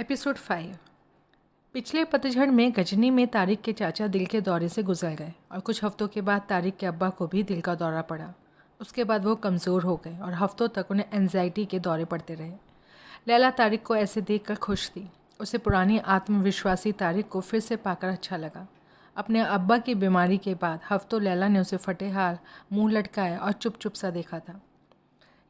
Episode 5। पिछले पतझड़ में गजनी में तारिक के चाचा दिल के दौरे से गुजर गए और कुछ हफ्तों के बाद तारिक के अब्बा को भी दिल का दौरा पड़ा। उसके बाद वो कमज़ोर हो गए और हफ्तों तक उन्हें एंजाइटी के दौरे पड़ते रहे। लैला तारिक को ऐसे देखकर खुश थी। उसे पुरानी आत्मविश्वासी तारिक को फिर से पाकर अच्छा लगा। अपने अब्बा की बीमारी के बाद हफ्तों लैला ने उसे फटे हाल, मुँह लटकाए और चुप चुप सा देखा था।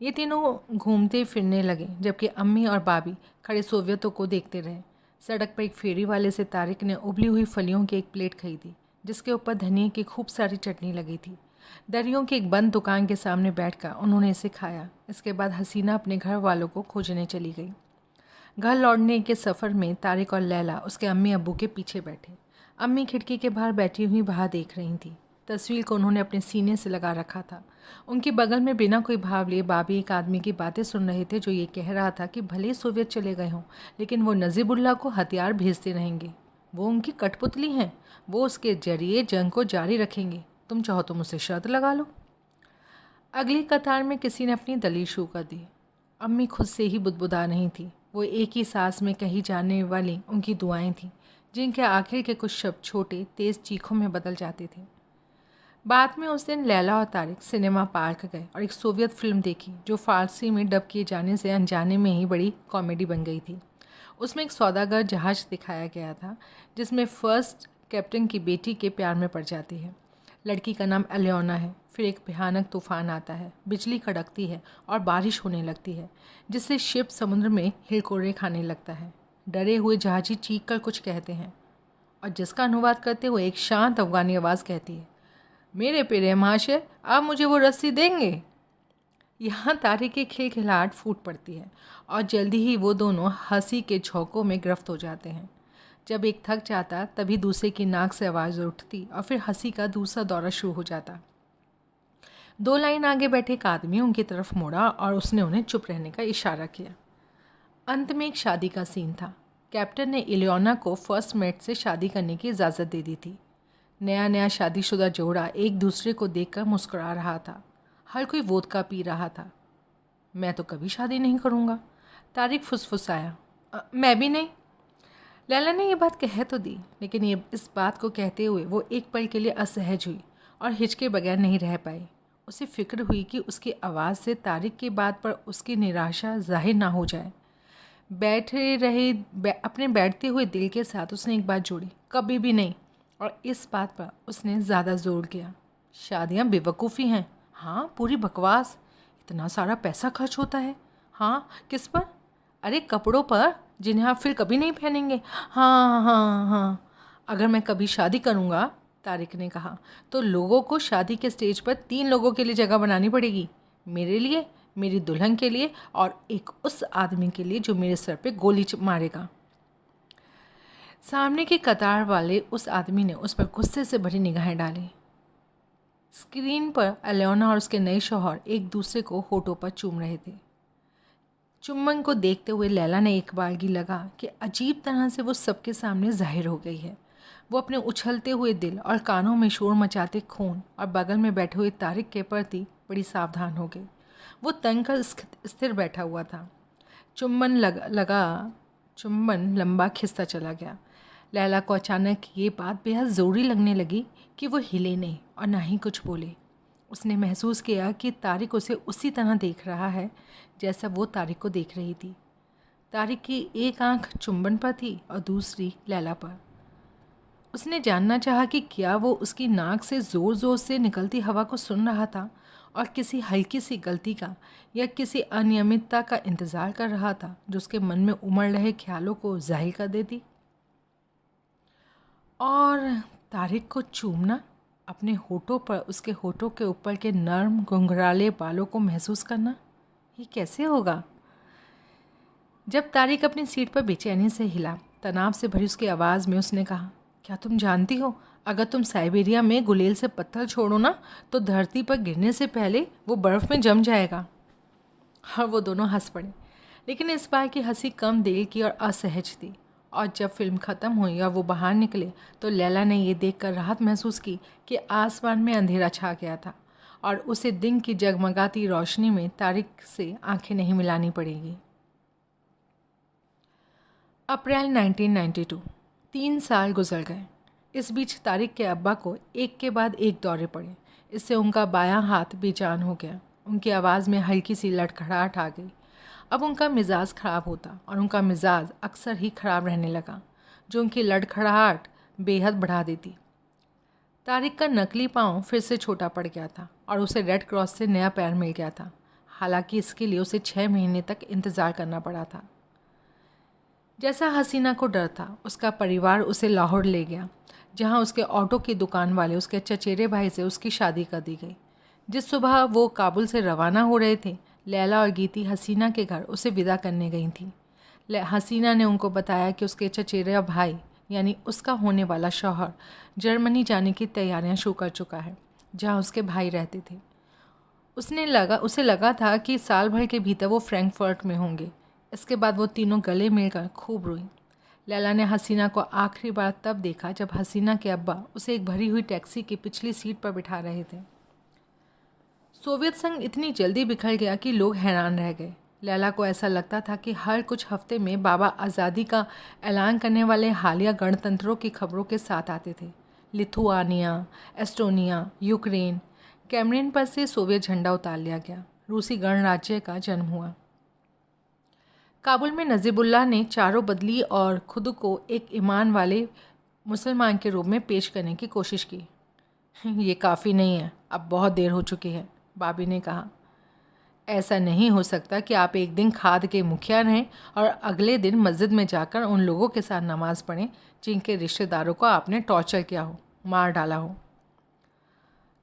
ये तीनों घूमते फिरने लगे जबकि अम्मी और बाबी खड़े सोवियतों को देखते रहे। सड़क पर एक फेरी वाले से तारिक ने उबली हुई फलियों की एक प्लेट खरीदी जिसके ऊपर धनिए की खूब सारी चटनी लगी थी। दरियों की एक बंद दुकान के सामने बैठकर उन्होंने इसे खाया। इसके बाद हसीना अपने घर वालों को खोजने चली गई। घर लौटने के सफ़र में तारिक और लैला उसके अम्मी अब्बू के पीछे बैठे। अम्मी खिड़की के बाहर बैठी हुई बाहर देख रही थी। तस्वीर को उन्होंने अपने सीने से लगा रखा था। उनके बगल में बिना कोई भाव लिए बाबी एक आदमी की बातें सुन रहे थे जो ये कह रहा था कि भले सोवियत चले गए हों लेकिन वो नजीबुल्लाह को हथियार भेजते रहेंगे। वो उनकी कठपुतली हैं। वो उसके जरिए जंग को जारी रखेंगे। तुम चाहो तो मुझसे शर्त लगा लो। अगली कतार में किसी ने अपनी दलील शुरू कर दी। अम्मी खुद से ही बुदबुदा नहीं थी। वो एक ही सांस में कही जाने वाली उनकी दुआएं थीं जिनके आखिर के कुछ शब्द छोटे तेज़ चीखों में बदल जाते थे। बाद में उस दिन लैला और तारिक सिनेमा पार्क गए और एक सोवियत फिल्म देखी जो फ़ारसी में डब किए जाने से अनजाने में ही बड़ी कॉमेडी बन गई थी। उसमें एक सौदागर जहाज़ दिखाया गया था जिसमें फर्स्ट कैप्टन की बेटी के प्यार में पड़ जाती है। लड़की का नाम एलियोना है। फिर एक भयानक तूफान आता है, बिजली कड़कती है और बारिश होने लगती है जिससे शिप समुद्र में हिलकोरे खाने लगता है। डरे हुए जहाजी चीख कर कुछ कहते हैं और जिसका अनुवाद करते हुए एक शांत अफगानी आवाज़ कहती है, मेरे प्रिय महाशय, आप मुझे वो रस्सी देंगे। यहाँ तारिक की खिलखिलाहट फूट पड़ती है और जल्दी ही वो दोनों हंसी के झोंकों में गिरफ्त हो जाते हैं। जब एक थक जाता तभी दूसरे की नाक से आवाज़ उठती और फिर हंसी का दूसरा दौरा शुरू हो जाता। 2 लाइन आगे बैठे एक आदमी उनकी तरफ मुड़ा और उसने उन्हें चुप रहने का इशारा किया। अंत में एक शादी का सीन था। कैप्टन ने इलियोना को फर्स्ट मेट से शादी करने की इजाज़त दे दी थी। नया नया शादीशुदा जोड़ा एक दूसरे को देखकर मुस्कुरा रहा था। हर कोई वोदका पी रहा था। मैं तो कभी शादी नहीं करूँगा, तारिक फुसफुसाया। मैं भी नहीं। लैला ने ये बात कह तो दी लेकिन ये इस बात को कहते हुए वो एक पल के लिए असहज हुई और हिचके बगैर नहीं रह पाई। उसे फिक्र हुई कि उसकी आवाज़ से तारिक की बात पर उसकी निराशा जाहिर ना हो जाए। अपने बैठते हुए दिल के साथ उसने एक बात जोड़ी, कभी भी नहीं। और इस बात पर उसने ज़्यादा जोर किया। शादियाँ बेवकूफ़ी हैं। हाँ, पूरी बकवास। इतना सारा पैसा खर्च होता है। हाँ, किस पर? अरे कपड़ों पर जिन्हें आप फिर कभी नहीं पहनेंगे। हाँ हाँ हाँ। अगर मैं कभी शादी करूँगा, तारिक ने कहा, तो लोगों को शादी के स्टेज पर 3 लोगों के लिए जगह बनानी पड़ेगी। मेरे लिए, मेरी दुल्हन के लिए और एक उस आदमी के लिए जो मेरे सर पे गोली मारेगा। सामने की कतार वाले उस आदमी ने उस पर गुस्से से भरी निगाहें डाली। स्क्रीन पर एलियोना और उसके नए शौहर एक दूसरे को होठों पर चूम रहे थे। चुम्बन को देखते हुए लैला ने एक बारगी लगा कि अजीब तरह से वो सबके सामने जाहिर हो गई है। वो अपने उछलते हुए दिल और कानों में शोर मचाते खून और बगल में बैठे हुए तारिक के प्रति बड़ी सावधान हो गई। वो तंग कर स्थिर बैठा हुआ था। चुम्बन लंबा खिसता चला गया। लैला को अचानक ये बात बेहद ज़रूरी लगने लगी कि वो हिले नहीं और ना ही कुछ बोले। उसने महसूस किया कि तारिक उसे उसी तरह देख रहा है जैसा वो तारिक को देख रही थी। तारिक की एक आंख चुम्बन पर थी और दूसरी लैला पर। उसने जानना चाहा कि क्या वो उसकी नाक से ज़ोर ज़ोर से निकलती हवा को सुन रहा था और किसी हल्की सी गलती का या किसी अनियमितता का इंतज़ार कर रहा था जो उसके मन में उमड़ रहे ख्यालों को जाहिर कर देती। और तारिक को चूमना, अपने होठों पर उसके होठों के ऊपर के नर्म घुंघराले बालों को महसूस करना, ये कैसे होगा? जब तारिक अपनी सीट पर बेचैनी से हिला, तनाव से भरी उसकी आवाज़ में उसने कहा, क्या तुम जानती हो, अगर तुम साइबेरिया में गुलेल से पत्थर छोड़ो ना तो धरती पर गिरने से पहले वो बर्फ़ में जम जाएगा। और वो दोनों हंस पड़े, लेकिन इस बार की हंसी कम देर की और असहज थी। और जब फिल्म ख़त्म हुई और वो बाहर निकले तो लैला ने ये देखकर राहत महसूस की कि आसमान में अंधेरा छा गया था और उसे दिन की जगमगाती रोशनी में तारिक से आंखें नहीं मिलानी पड़ेगी। अप्रैल 1992। 3 साल गुजर गए। इस बीच तारिक के अब्बा को एक के बाद एक दौरे पड़े। इससे उनका बायां हाथ बेजान हो गया। उनकी आवाज़ में हल्की सी लड़खड़ाहट आ गई। अब उनका मिजाज ख़राब होता और उनका मिजाज अक्सर ही ख़राब रहने लगा, जो उनकी लड़खड़ाहट बेहद बढ़ा देती। तारिक का नकली पाँव फिर से छोटा पड़ गया था और उसे रेड क्रॉस से नया पैर मिल गया था। हालांकि इसके लिए उसे 6 महीने तक इंतज़ार करना पड़ा था। जैसा हसीना को डर था, उसका परिवार उसे लाहौर ले गया, जहां उसके ऑटो की दुकान वाले उसके चचेरे भाई से उसकी शादी कर दी गई। जिस सुबह वो काबुल से रवाना हो रहे थे, लैला और गीती हसीना के घर उसे विदा करने गई थी। हसीना ने उनको बताया कि उसके चचेरा भाई यानी उसका होने वाला शौहर जर्मनी जाने की तैयारियां शुरू कर चुका है, जहां उसके भाई रहते थे। उसे लगा था कि साल भर के भीतर वो फ्रैंकफर्ट में होंगे। इसके बाद वो तीनों गले मिलकर खूब रोई। लैला ने हसीना को आखिरी बार तब देखा जब हसीना के अब्बा उसे एक भरी हुई टैक्सी की पिछली सीट पर बिठा रहे थे। सोवियत संघ इतनी जल्दी बिखर गया कि लोग हैरान रह गए। लैला को ऐसा लगता था कि हर कुछ हफ्ते में बाबा आज़ादी का ऐलान करने वाले हालिया गणतंत्रों की खबरों के साथ आते थे। लिथुआनिया, एस्टोनिया, यूक्रेन, कैमरिन पर से सोवियत झंडा उतार लिया गया। रूसी गणराज्य का जन्म हुआ। काबुल में नजीबुल्लाह ने चारों बदली और खुद को एक ईमान वाले मुसलमान के रूप में पेश करने की कोशिश की। ये काफ़ी नहीं है, अब बहुत देर हो चुकी है, बाबी ने कहा। ऐसा नहीं हो सकता कि आप एक दिन खाद के मुखिया रहें और अगले दिन मस्जिद में जाकर उन लोगों के साथ नमाज़ पढ़ें जिनके रिश्तेदारों को आपने टॉर्चर किया हो, मार डाला हो।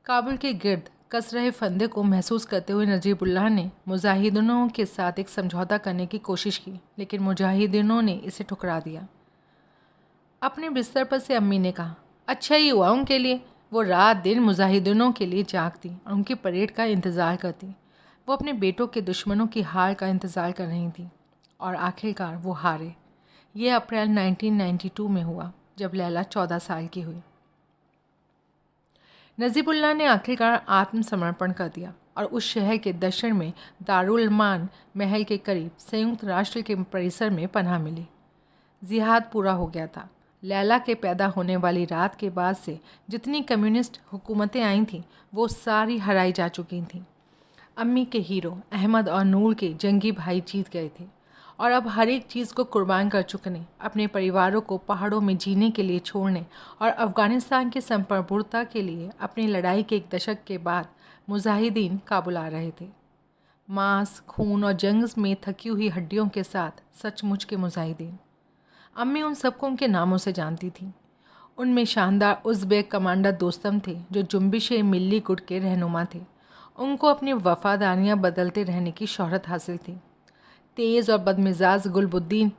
काबुल के गिर्द कस रहे फंदे को महसूस करते हुए नजीबुल्लाह ने मुजाहिदीनों के साथ एक समझौता करने की कोशिश की, लेकिन मुजाहिदीनों ने इसे ठुकरा दिया। अपने बिस्तर पर से अम्मी ने कहा, अच्छा ही हुआ उनके लिए। वो रात दिन मुजाहिदीनों के लिए जागती और उनकी परेड का इंतज़ार करती। वो अपने बेटों के दुश्मनों की हार का इंतज़ार कर रही थी और आखिरकार वो हारे। ये अप्रैल 1992 में हुआ, जब लैला 14 साल की हुई। नजीबुल्लाह ने आखिरकार आत्मसमर्पण कर दिया और उस शहर के दक्षिण में दारुल मान महल के करीब संयुक्त राष्ट्र के परिसर में पनाह मिली। जिहाद पूरा हो गया था। लैला के पैदा होने वाली रात के बाद से जितनी कम्युनिस्ट हुकूमतें आई थीं, वो सारी हराई जा चुकी थीं। अम्मी के हीरो अहमद और नूर के जंगी भाई जीत गए थे और अब हर एक चीज़ को कुर्बान कर चुकने, अपने परिवारों को पहाड़ों में जीने के लिए छोड़ने और अफ़गानिस्तान की संप्रभुता के लिए अपनी लड़ाई के 1 दशक के बाद मुजाहिदीन काबुल आ रहे थे। मांस, खून और जंग में थकी हुई हड्डियों के साथ सचमुच के मुजाहिदीन। अम्मी उन सबको उनके नामों से जानती थी। उनमें शानदार उज़्बेक कमांडर दोस्तम थे, जो जुम्बिश मिल्ली गुट के रहनुमा थे। उनको अपनी वफ़ादारियाँ बदलते रहने की शोहरत हासिल थी। तेज़ और बदमिजाज गुलबुद्दीन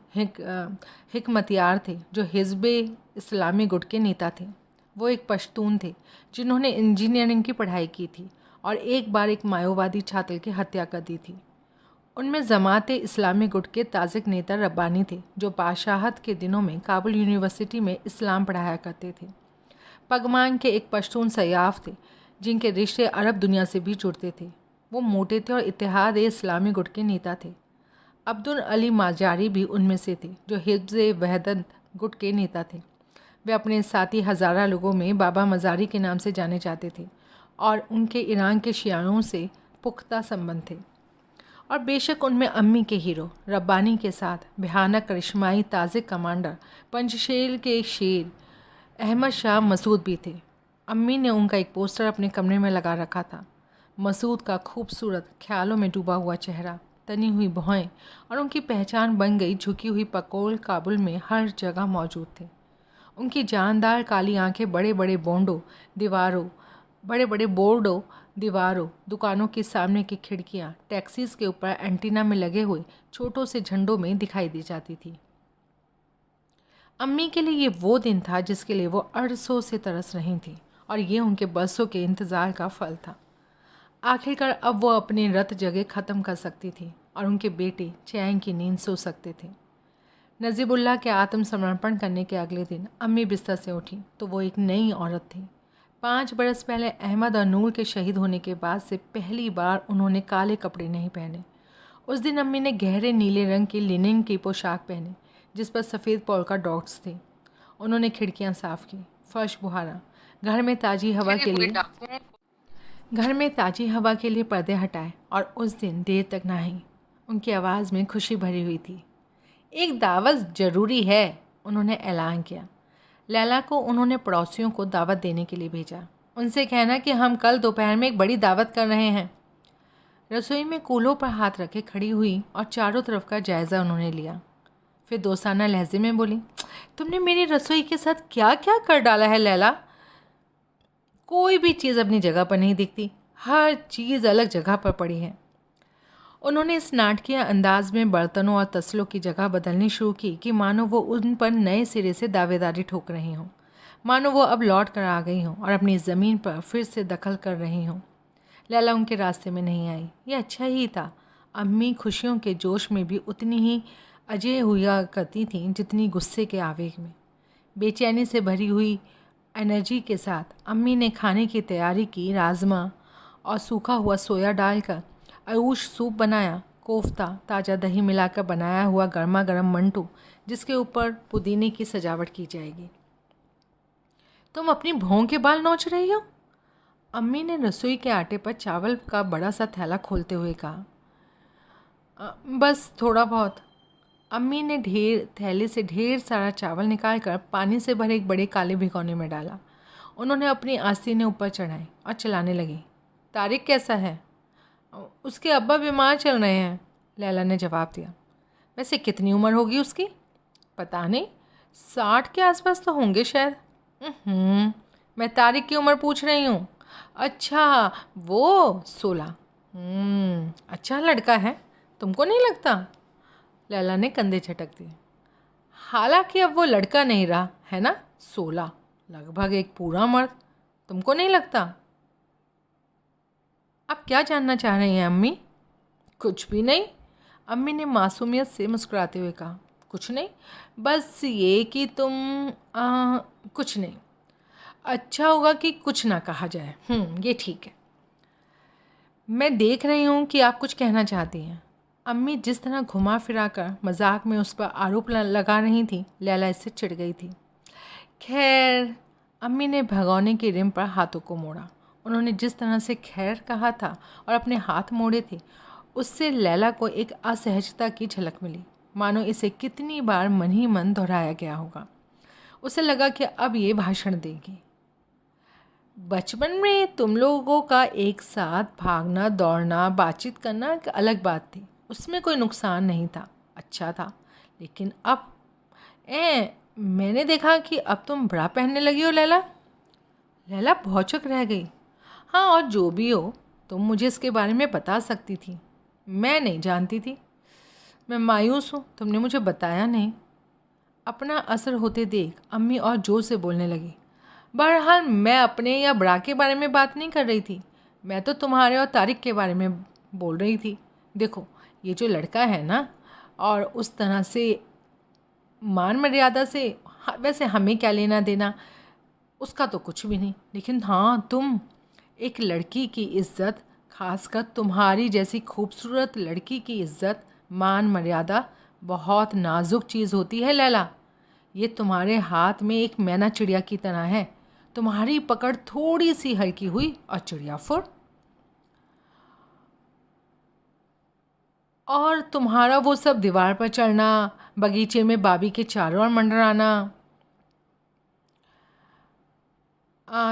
हिकमतियार थे, जो हिज़्ब इस्लामी गुट के नेता थे। वो एक पश्तून थे जिन्होंने इंजीनियरिंग की पढ़ाई की थी और एक बार एक माओवादी छात्र की हत्या कर दी थी। उनमें जमात इस्लामी गुट के ताज़िक नेता रब्बानी थे, जो बादशाहत के दिनों में काबुल यूनिवर्सिटी में इस्लाम पढ़ाया करते थे। पगमान के एक पश्तून सयाफ थे, जिनके रिश्ते अरब दुनिया से भी जुड़ते थे। वो मोटे थे और इत्तेहाद इस्लामी गुट के नेता थे। अब्दुल अली माजारी भी उनमें से थे, जो हिज़्ब वहदत गुट के नेता थे। वे अपने साथी हज़ारा लोगों में बाबा मज़ारी के नाम से जाने जाते थे और उनके ईरान के शियाओं से पुख्ता संबंध थे। और बेशक उनमें अम्मी के हीरो रब्बानी के साथ भयानक करिश्माई ताज़िक कमांडर पंजशेर के शेर अहमद शाह मसूद भी थे। अम्मी ने उनका एक पोस्टर अपने कमरे में लगा रखा था। मसूद का खूबसूरत ख्यालों में डूबा हुआ चेहरा, तनी हुई भौहें और उनकी पहचान बन गई झुकी हुई पकोल काबुल में हर जगह मौजूद थे। उनकी जानदार काली आंखें बड़े बड़े बोर्डों दीवारों, दुकानों के सामने की खिड़कियां, टैक्सीज के ऊपर एंटीना में लगे हुए छोटों से झंडों में दिखाई दी जाती थी। अम्मी के लिए ये वो दिन था जिसके लिए वो अरसों से तरस रही थी और ये उनके बरसों के इंतज़ार का फल था। आखिरकार अब वो अपने रत जगह ख़त्म कर सकती थी और उनके बेटे चैन की नींद सो सकते थे। नजीबुल्लाह के आत्मसमर्पण करने के अगले दिन अम्मी बिस्तर से उठी तो वो एक नई औरत थी। 5 बरस पहले अहमद और नूर के शहीद होने के बाद से पहली बार उन्होंने काले कपड़े नहीं पहने। उस दिन अम्मी ने गहरे नीले रंग की लिनन की पोशाक पहनी, जिस पर सफ़ेद पोल्का डॉट्स थे। उन्होंने खिड़कियां साफ़ की, फर्श बुहारा, घर में ताज़ी हवा के लिए पर्दे हटाए और उस दिन देर तक नहाई। उनकी आवाज़ में खुशी भरी हुई थी। एक दावत ज़रूरी है, उन्होंने ऐलान किया। लैला को उन्होंने पड़ोसियों को दावत देने के लिए भेजा। उनसे कहना कि हम कल दोपहर में एक बड़ी दावत कर रहे हैं। रसोई में कूल्हों पर हाथ रखे खड़ी हुई और चारों तरफ का जायज़ा उन्होंने लिया। फिर दोस्ताना लहजे में बोली, तुमने मेरी रसोई के साथ क्या क्या कर डाला है लैला। कोई भी चीज़ अपनी जगह पर नहीं दिखती, हर चीज़ अलग जगह पर पड़ी है। उन्होंने इस नाटकीय अंदाज में बर्तनों और तसलों की जगह बदलनी शुरू की कि मानो वो उन पर नए सिरे से दावेदारी ठोक रही हों, मानो वो अब लौट कर आ गई हों और अपनी ज़मीन पर फिर से दखल कर रही हों। लैला उनके रास्ते में नहीं आई। ये अच्छा ही था। अम्मी खुशियों के जोश में भी उतनी ही अजय हुआ करती थीं जितनी गुस्से के आवेग में। बेचैनी से भरी हुई एनर्जी के साथ अम्मी ने खाने की तैयारी की। राजमा और सूखा हुआ सोया डालकर आयुष सूप बनाया, कोफ्ता, ताज़ा दही मिलाकर बनाया हुआ गर्मा गर्म मंटू जिसके ऊपर पुदीने की सजावट की जाएगी। तुम अपनी भौं के बाल नोच रही हो? अम्मी ने रसोई के आटे पर चावल का बड़ा सा थैला खोलते हुए कहा। बस थोड़ा बहुत। अम्मी ने थैले से ढेर सारा चावल निकालकर पानी से भरे एक बड़े काले भिगोने में डाला। उन्होंने अपनी आस्तीनें ऊपर चढ़ाई और चलाने लगी। तारिक कैसा है? उसके अब्बा बीमार चल रहे हैं, लैला ने जवाब दिया। वैसे कितनी उम्र होगी उसकी? पता नहीं, 60 के आसपास तो होंगे शायद। मैं तारिक की उम्र पूछ रही हूँ। अच्छा, वो 16। अच्छा लड़का है, तुमको नहीं लगता? लैला ने कंधे झटक दिए। हालांकि अब वो लड़का नहीं रहा है ना, 16, लगभग एक पूरा मर्द। तुमको नहीं लगता? आप क्या जानना चाह रही हैं अम्मी? कुछ भी नहीं, अम्मी ने मासूमियत से मुस्कुराते हुए कहा। कुछ नहीं, बस ये कि तुम कुछ नहीं। अच्छा होगा कि कुछ ना कहा जाए। ये ठीक है। मैं देख रही हूँ कि आप कुछ कहना चाहती हैं। अम्मी जिस तरह घुमा फिरा कर मजाक में उस पर आरोप लगा रही थी, लैला इससे चिढ़ गई थी। खैर, अम्मी ने भगोने की रिम पर हाथों को मोड़ा। उन्होंने जिस तरह से खैर कहा था और अपने हाथ मोड़े थे, उससे लैला को एक असहजता की झलक मिली, मानो इसे कितनी बार मन ही मन दोहराया गया होगा। उसे लगा कि अब ये भाषण देगी। बचपन में तुम लोगों का एक साथ भागना, दौड़ना, बातचीत करना एक अलग बात थी, उसमें कोई नुकसान नहीं था, अच्छा था। लेकिन अब मैंने देखा कि अब तुम ब्रा पहनने लगी हो लैला। लैला भौचक रह गई। हाँ, और जो भी हो, तुम मुझे इसके बारे में बता सकती थी। मैं नहीं जानती थी। मैं मायूस हूँ, तुमने मुझे बताया नहीं। अपना असर होते देख अम्मी और जोर से बोलने लगी। बहरहाल मैं अपने या ब्रा के बारे में बात नहीं कर रही थी, मैं तो तुम्हारे और तारिक के बारे में बोल रही थी। देखो, ये जो लड़का है ना, और उस तरह से मान मर्यादा से वैसे हमें क्या लेना देना, उसका तो कुछ भी नहीं। लेकिन हाँ, तुम एक लड़की की इज़्ज़त, खासकर तुम्हारी जैसी खूबसूरत लड़की की इज़्ज़त, मान मर्यादा बहुत नाजुक चीज़ होती है लैला। ये तुम्हारे हाथ में एक मैना चिड़िया की तरह है। तुम्हारी पकड़ थोड़ी सी हल्की हुई और चिड़िया फुर। और तुम्हारा वो सब दीवार पर चढ़ना, बगीचे में बाबी के चारों ओर मंडराना।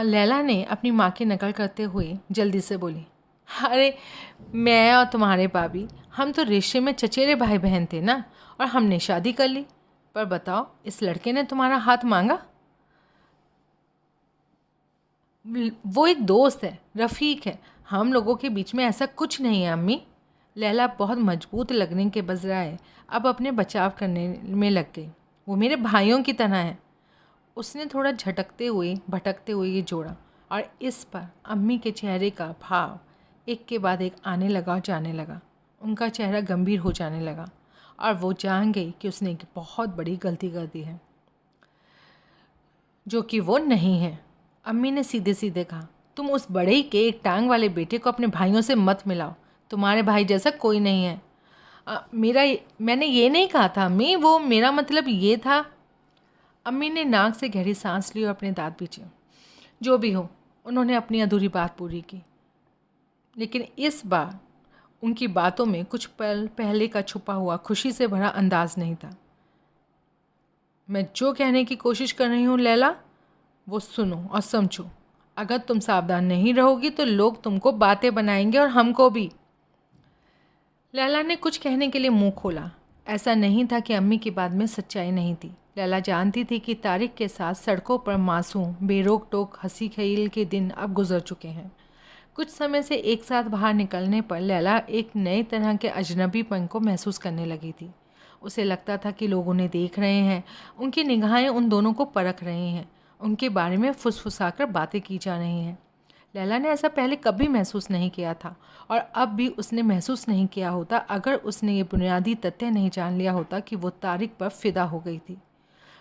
लैला ने अपनी माँ की नकल करते हुए जल्दी से बोली। अरे, मैं और तुम्हारे बाबी, हम तो रिश्ते में चचेरे भाई बहन थे ना, और हमने शादी कर ली। पर बताओ, इस लड़के ने तुम्हारा हाथ मांगा? वो एक दोस्त है, रफ़ीक है, हम लोगों के बीच में ऐसा कुछ नहीं है अम्मी। लैला बहुत मजबूत लगने के बजाय अब अपने बचाव करने में लग गई। वो मेरे भाइयों की तरह है। उसने थोड़ा भटकते हुए ये जोड़ा, और इस पर अम्मी के चेहरे का भाव एक के बाद एक आने लगा और जाने लगा। उनका चेहरा गंभीर हो जाने लगा और वो जान गई कि उसने एक बहुत बड़ी गलती कर दी है, जो कि वो नहीं है। अम्मी ने सीधे सीधे कहा, तुम उस बड़े के एक टांग वाले बेटे को अपने भाइयों से मत मिलाओ। तुम्हारे भाई जैसा कोई नहीं है। मैंने ये नहीं कहा था अम्मी, वो मेरा मतलब ये था। अम्मी ने नाक से गहरी सांस ली और अपने दांत पीछे। जो भी हो, उन्होंने अपनी अधूरी बात पूरी की, लेकिन इस बार उनकी बातों में कुछ पल पहले का छुपा हुआ खुशी से भरा अंदाज नहीं था। मैं जो कहने की कोशिश कर रही हूँ लैला, वो सुनो और समझो। अगर तुम सावधान नहीं रहोगी तो लोग तुमको बातें बनाएंगे और हमको भी। लैला ने कुछ कहने के लिए मुंह खोला। ऐसा नहीं था कि अम्मी की बात में सच्चाई नहीं थी। लैला जानती थी कि तारिक के साथ सड़कों पर मासूम बेरोक टोक हंसी खेल के दिन अब गुजर चुके हैं। कुछ समय से एक साथ बाहर निकलने पर लैला एक नए तरह के अजनबीपन को महसूस करने लगी थी। उसे लगता था कि लोग उन्हें देख रहे हैं, उनकी निगाहें उन दोनों को परख रही हैं, उनके बारे में फुसफुसाकर बातें की जा रही हैं। लैला ने ऐसा पहले कभी महसूस नहीं किया था और अब भी उसने महसूस नहीं किया होता अगर उसने ये बुनियादी तथ्य नहीं जान लिया होता कि वो तारिक पर फिदा हो गई थी।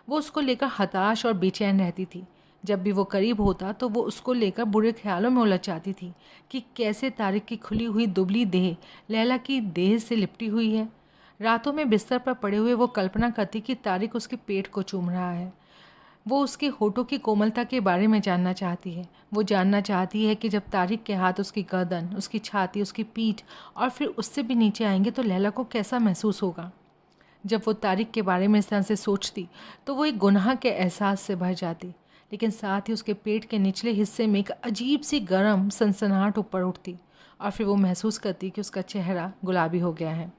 वो उसको लेकर हताश और बेचैन रहती थी। जब भी वो करीब होता तो वो उसको लेकर बुरे ख्यालों में उलझ जाती थी कि कैसे तारिक की खुली हुई दुबली देह लैला की देह से लिपटी हुई है। रातों में बिस्तर पर पड़े हुए वो कल्पना करती कि तारिक उसके पेट को चूम रहा है। वो उसके होठों की कोमलता के बारे में जानना चाहती है। वो जानना चाहती है कि जब तारिक के हाथ उसकी गर्दन, उसकी छाती, उसकी पीठ और फिर उससे भी नीचे आएंगे तो लैला को कैसा महसूस होगा। जब वो तारिक के बारे में इस तरह से सोचती तो वो एक गुनाह के एहसास से भर जाती, लेकिन साथ ही उसके पेट के निचले हिस्से में एक अजीब सी गर्म सनसनाहट ऊपर उठती और फिर वो महसूस करती कि उसका चेहरा गुलाबी हो गया है।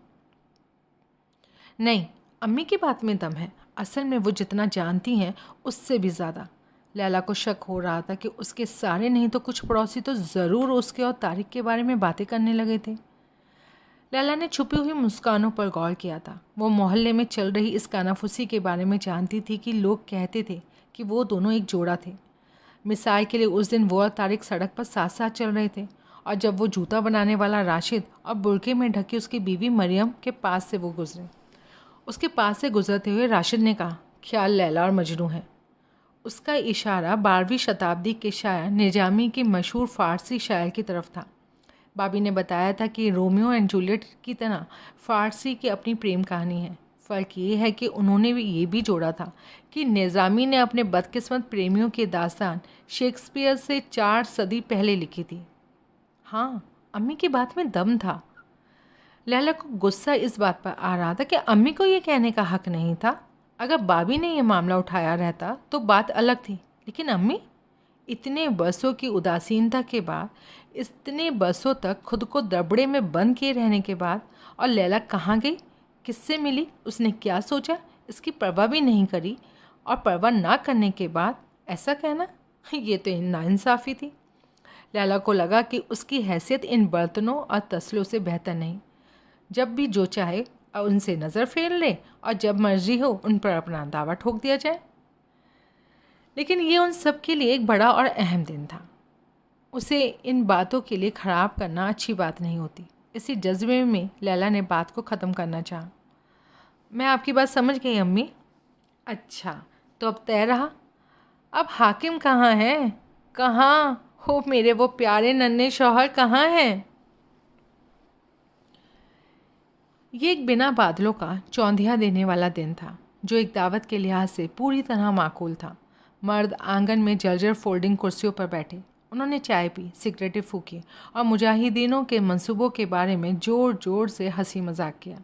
नहीं, अम्मी की बात में दम है। असल में वो जितना जानती हैं उससे भी ज़्यादा। लैला को शक हो रहा था कि उसके सारे नहीं तो कुछ पड़ोसी तो ज़रूर उसके और तारिक के बारे में बातें करने लगे थे। लैला ने छुपी हुई मुस्कानों पर गौर किया था। वो मोहल्ले में चल रही इस कानाफूसी के बारे में जानती थी कि लोग कहते थे कि वो दोनों एक जोड़ा थे। मिसाल के लिए उस दिन वो और तारिक सड़क पर साथ साथ चल रहे थे और जब वो जूता बनाने वाला राशिद और बुर्के में ढकी उसकी बीवी मरियम के पास से वो गुजरे। उसके पास से गुजरते हुए राशिद ने कहा, ख्याल लैला और मजनू है। उसका इशारा 12वीं शताब्दी के शायर निजामी के मशहूर फ़ारसी शायर की तरफ था। बाबी ने बताया था कि रोमियो एंड जूलियट की तरह फ़ारसी की अपनी प्रेम कहानी है। फ़र्क ये है कि उन्होंने भी ये भी जोड़ा था कि निज़ामी ने अपने बदकिस्मत प्रेमियों की दास्तान शेक्सपियर से 4 सदी पहले लिखी थी। हाँ, अम्मी की बात में दम था। लैला को गुस्सा इस बात पर आ रहा था कि अम्मी को ये कहने का हक नहीं था। अगर बाबी ने यह मामला उठाया रहता तो बात अलग थी, लेकिन अम्मी इतने बरसों की उदासीनता के बाद, इतने बरसों तक खुद को दबड़े में बंद किए रहने के बाद, और लैला कहाँ गई, किससे मिली, उसने क्या सोचा, इसकी परवाह भी नहीं करी और परवाह ना करने के बाद ऐसा कहना, ये तो नाइंसाफ़ी थी। लैला को लगा कि उसकी हैसियत इन बर्तनों और तसलों से बेहतर नहीं। जब भी जो चाहे उनसे नज़र फेर ले और जब मर्जी हो उन पर अपना दावा ठोक दिया जाए। लेकिन ये उन सब के लिए एक बड़ा और अहम दिन था। उसे इन बातों के लिए ख़राब करना अच्छी बात नहीं होती। इसी जज्बे में लैला ने बात को ख़त्म करना चाहा। मैं आपकी बात समझ गई अम्मी। अच्छा, तो अब तय रहा। अब हाकिम कहाँ है? कहाँ हो मेरे वो प्यारे नन्हे शौहर, कहाँ हैं? ये एक बिना बादलों का चौंधिया देने वाला दिन था, जो एक दावत के लिहाज से पूरी तरह माकूल था। मर्द आंगन में जर्जर फोल्डिंग कुर्सियों पर बैठे। उन्होंने चाय पी, सिगरेटें फूकी और मुजाहिदीनों के मंसूबों के बारे में ज़ोर ज़ोर से हंसी मजाक किया।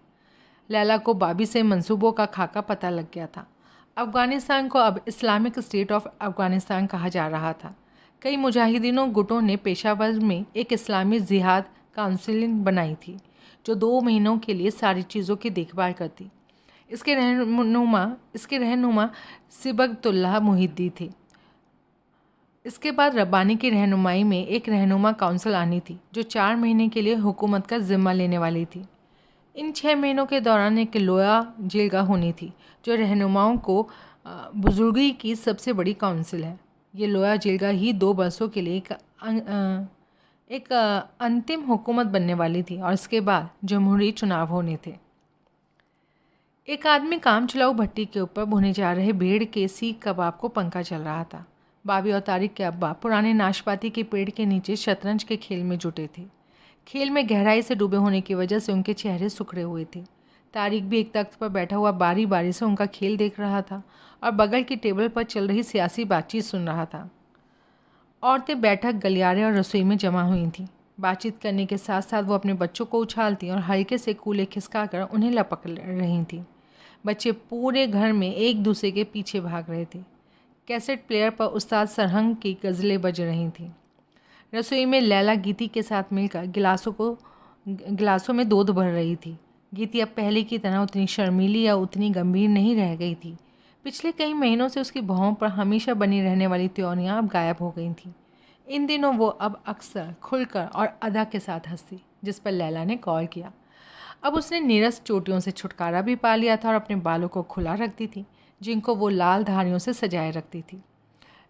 लैला को बाबी से मंसूबों का खाका पता लग गया था। अफ़गानिस्तान को अब इस्लामिक स्टेट ऑफ अफ़गानिस्तान कहा जा रहा था। कई मुजाहिदीनों गुटों ने पेशावर में एक इस्लामी जिहाद काउंसिल बनाई थी, जो 2 महीनों के लिए सारी चीज़ों की देखभाल करती। इसके रहनुमा सिबगतुल्लाह मुहिद्दी थे। इसके बाद रब्बानी की रहनुमाई में एक रहनुमा काउंसिल आनी थी, जो 4 महीने के लिए हुकूमत का ज़िम्मा लेने वाली थी। इन 6 महीनों के दौरान एक लोया जिलगा होनी थी, जो रहनुमाओं को बुजुर्गी की सबसे बड़ी काउंसिल है। ये लोया जिलगा ही 2 बरसों के लिए एक अंतिम हुकूमत बनने वाली थी और इसके बाद जमहूरी चुनाव होने थे। एक आदमी काम चलाऊ भट्टी के ऊपर भुने जा रहे भेड़ के सीख कबाब को पंखा चल रहा था। बाबी और तारिक के अब्बा पुराने नाशपाती के पेड़ के नीचे शतरंज के खेल में जुटे थे। खेल में गहराई से डूबे होने की वजह से उनके चेहरे सिकुड़े हुए थे। तारिक भी एक तख्त पर बैठा हुआ बारी बारी से उनका खेल देख रहा था और बगल की टेबल पर चल रही सियासी बातचीत सुन रहा था। औरतें बैठक, गलियारे और रसोई में जमा हुई थीं। बातचीत करने के साथ साथ वो अपने बच्चों को उछालती और हल्के से कूले खिसकाकर उन्हें लपक रही थीं। बच्चे पूरे घर में एक दूसरे के पीछे भाग रहे थे। कैसेट प्लेयर पर उस्ताद सरहंग की गज़लें बज रही थीं। रसोई में लैला गीती के साथ मिलकर गिलासों में दूध भर रही थी। गीती अब पहले की तरह उतनी शर्मीली या उतनी गंभीर नहीं रह गई थी। पिछले कई महीनों से उसकी भौं पर हमेशा बनी रहने वाली त्योनियाँ अब गायब हो गई थीं। इन दिनों वो अब अक्सर खुलकर और अदा के साथ हंसती, जिस पर लैला ने कॉल किया। अब उसने नीरस चोटियों से छुटकारा भी पा लिया था और अपने बालों को खुला रखती थी, जिनको वो लाल धारियों से सजाए रखती थी।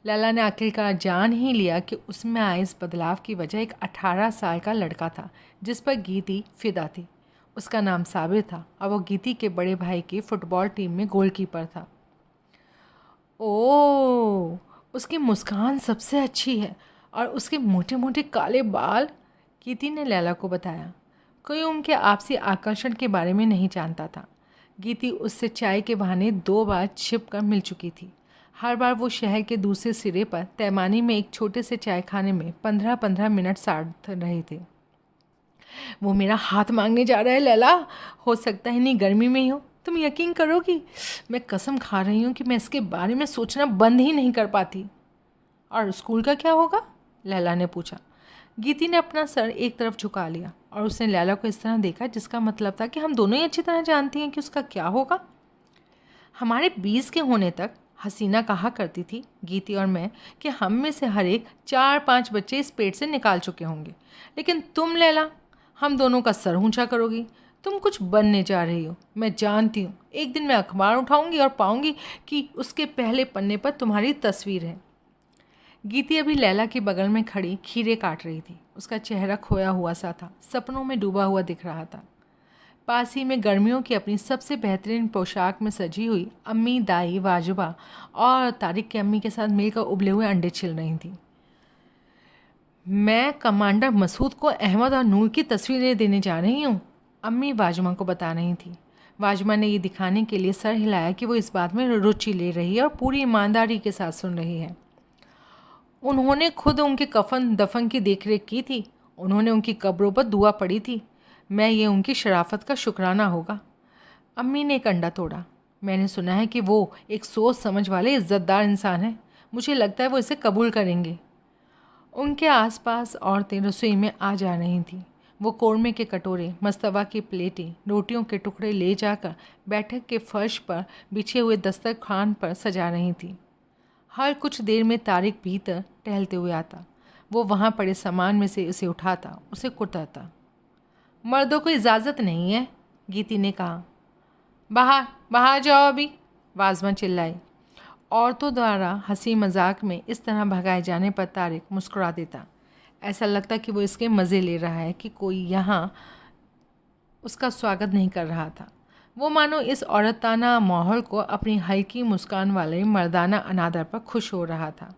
लैला ने आखिरकार जान ही लिया कि उसमें आए इस बदलाव की वजह एक 18 साल का लड़का था, जिस पर गीती फिदा थी। उसका नाम साबिर था और वो गीती के बड़े भाई की फुटबॉल टीम में गोलकीपर था। ओह, उसकी मुस्कान सबसे अच्छी है और उसके मोटे मोटे काले बाल, गीती ने लैला को बताया। कोई उनके आपसी आकर्षण के बारे में नहीं जानता था। गीती उससे चाय के बहाने 2 बार छिप कर मिल चुकी थी। हर बार वो शहर के दूसरे सिरे पर तैमानी में एक छोटे से चाय खाने में 15-15 मिनट साध रहे थे। वो मेरा हाथ मांगने जा रहा है लैला, हो सकता है इतनी गर्मी में ही हो। तुम यकीन करोगी, मैं कसम खा रही हूँ कि मैं इसके बारे में सोचना बंद ही नहीं कर पाती। और स्कूल का क्या होगा? लैला ने पूछा। गीती ने अपना सर एक तरफ झुका लिया और उसने लैला को इस तरह देखा जिसका मतलब था कि हम दोनों ही अच्छी तरह जानती हैं कि उसका क्या होगा। हमारे 20 के होने तक हसीना कहा करती थी, गीती और मैं, कि हम में से हर एक 4-5 बच्चे इस पेट से निकाल चुके होंगे। लेकिन तुम लैला, हम दोनों का सर ऊंचा करोगी। तुम कुछ बनने जा रही हो, मैं जानती हूँ। एक दिन मैं अखबार उठाऊंगी और पाऊंगी कि उसके पहले पन्ने पर तुम्हारी तस्वीर है। गीती अभी लैला के बगल में खड़ी खीरे काट रही थी। उसका चेहरा खोया हुआ सा था, सपनों में डूबा हुआ दिख रहा था। पास ही में गर्मियों की अपनी सबसे बेहतरीन पोशाक में सजी हुई अम्मी, दाई, वाजुबा और तारिक की अम्मी के साथ मिलकर उबले हुए अंडे छिल रही थी। मैं कमांडर मसूद को अहमद और नूर की तस्वीरें देने जा रही हूँ, अम्मी वाजुमा को बता रही थी। वाजुमा ने ये दिखाने के लिए सर हिलाया कि वो इस बात में रुचि ले रही है और पूरी ईमानदारी के साथ सुन रही है। उन्होंने खुद उनके कफन दफन की देखरेख की थी। उन्होंने उनकी कब्रों पर दुआ पड़ी थी। मैं ये उनकी शराफत का शुक्राना होगा। अम्मी ने एक अंडा तोड़ा। मैंने सुना है कि वो एक सोच समझ वाले इज़्ज़तदार इंसान हैं। मुझे लगता है वो इसे कबूल करेंगे। उनके आसपास औरतें रसोई में आ जा रही थीं। वो कौरमे के कटोरे, मस्तवा की प्लेटें, रोटियों के टुकड़े ले जाकर बैठक के फर्श पर बिछे हुए दस्तरखान पर सजा रही थीं। हर कुछ देर में तारिक भीतर टहलते हुए आता। वो वहाँ पड़े सामान में से उसे उठाता, उसे कुटाता। मर्दों को इजाज़त नहीं है, गीती ने कहा। बाहर बाहर जाओ अभी, वाजमा चिल्लाई। औरतों द्वारा हंसी मजाक में इस तरह भगाए जाने पर तारिक मुस्कुरा देता। ऐसा लगता कि वो इसके मज़े ले रहा है कि कोई यहाँ उसका स्वागत नहीं कर रहा था। वो मानो इस औरताना माहौल को अपनी हल्की मुस्कान वाले मर्दाना अनादर पर खुश हो रहा था।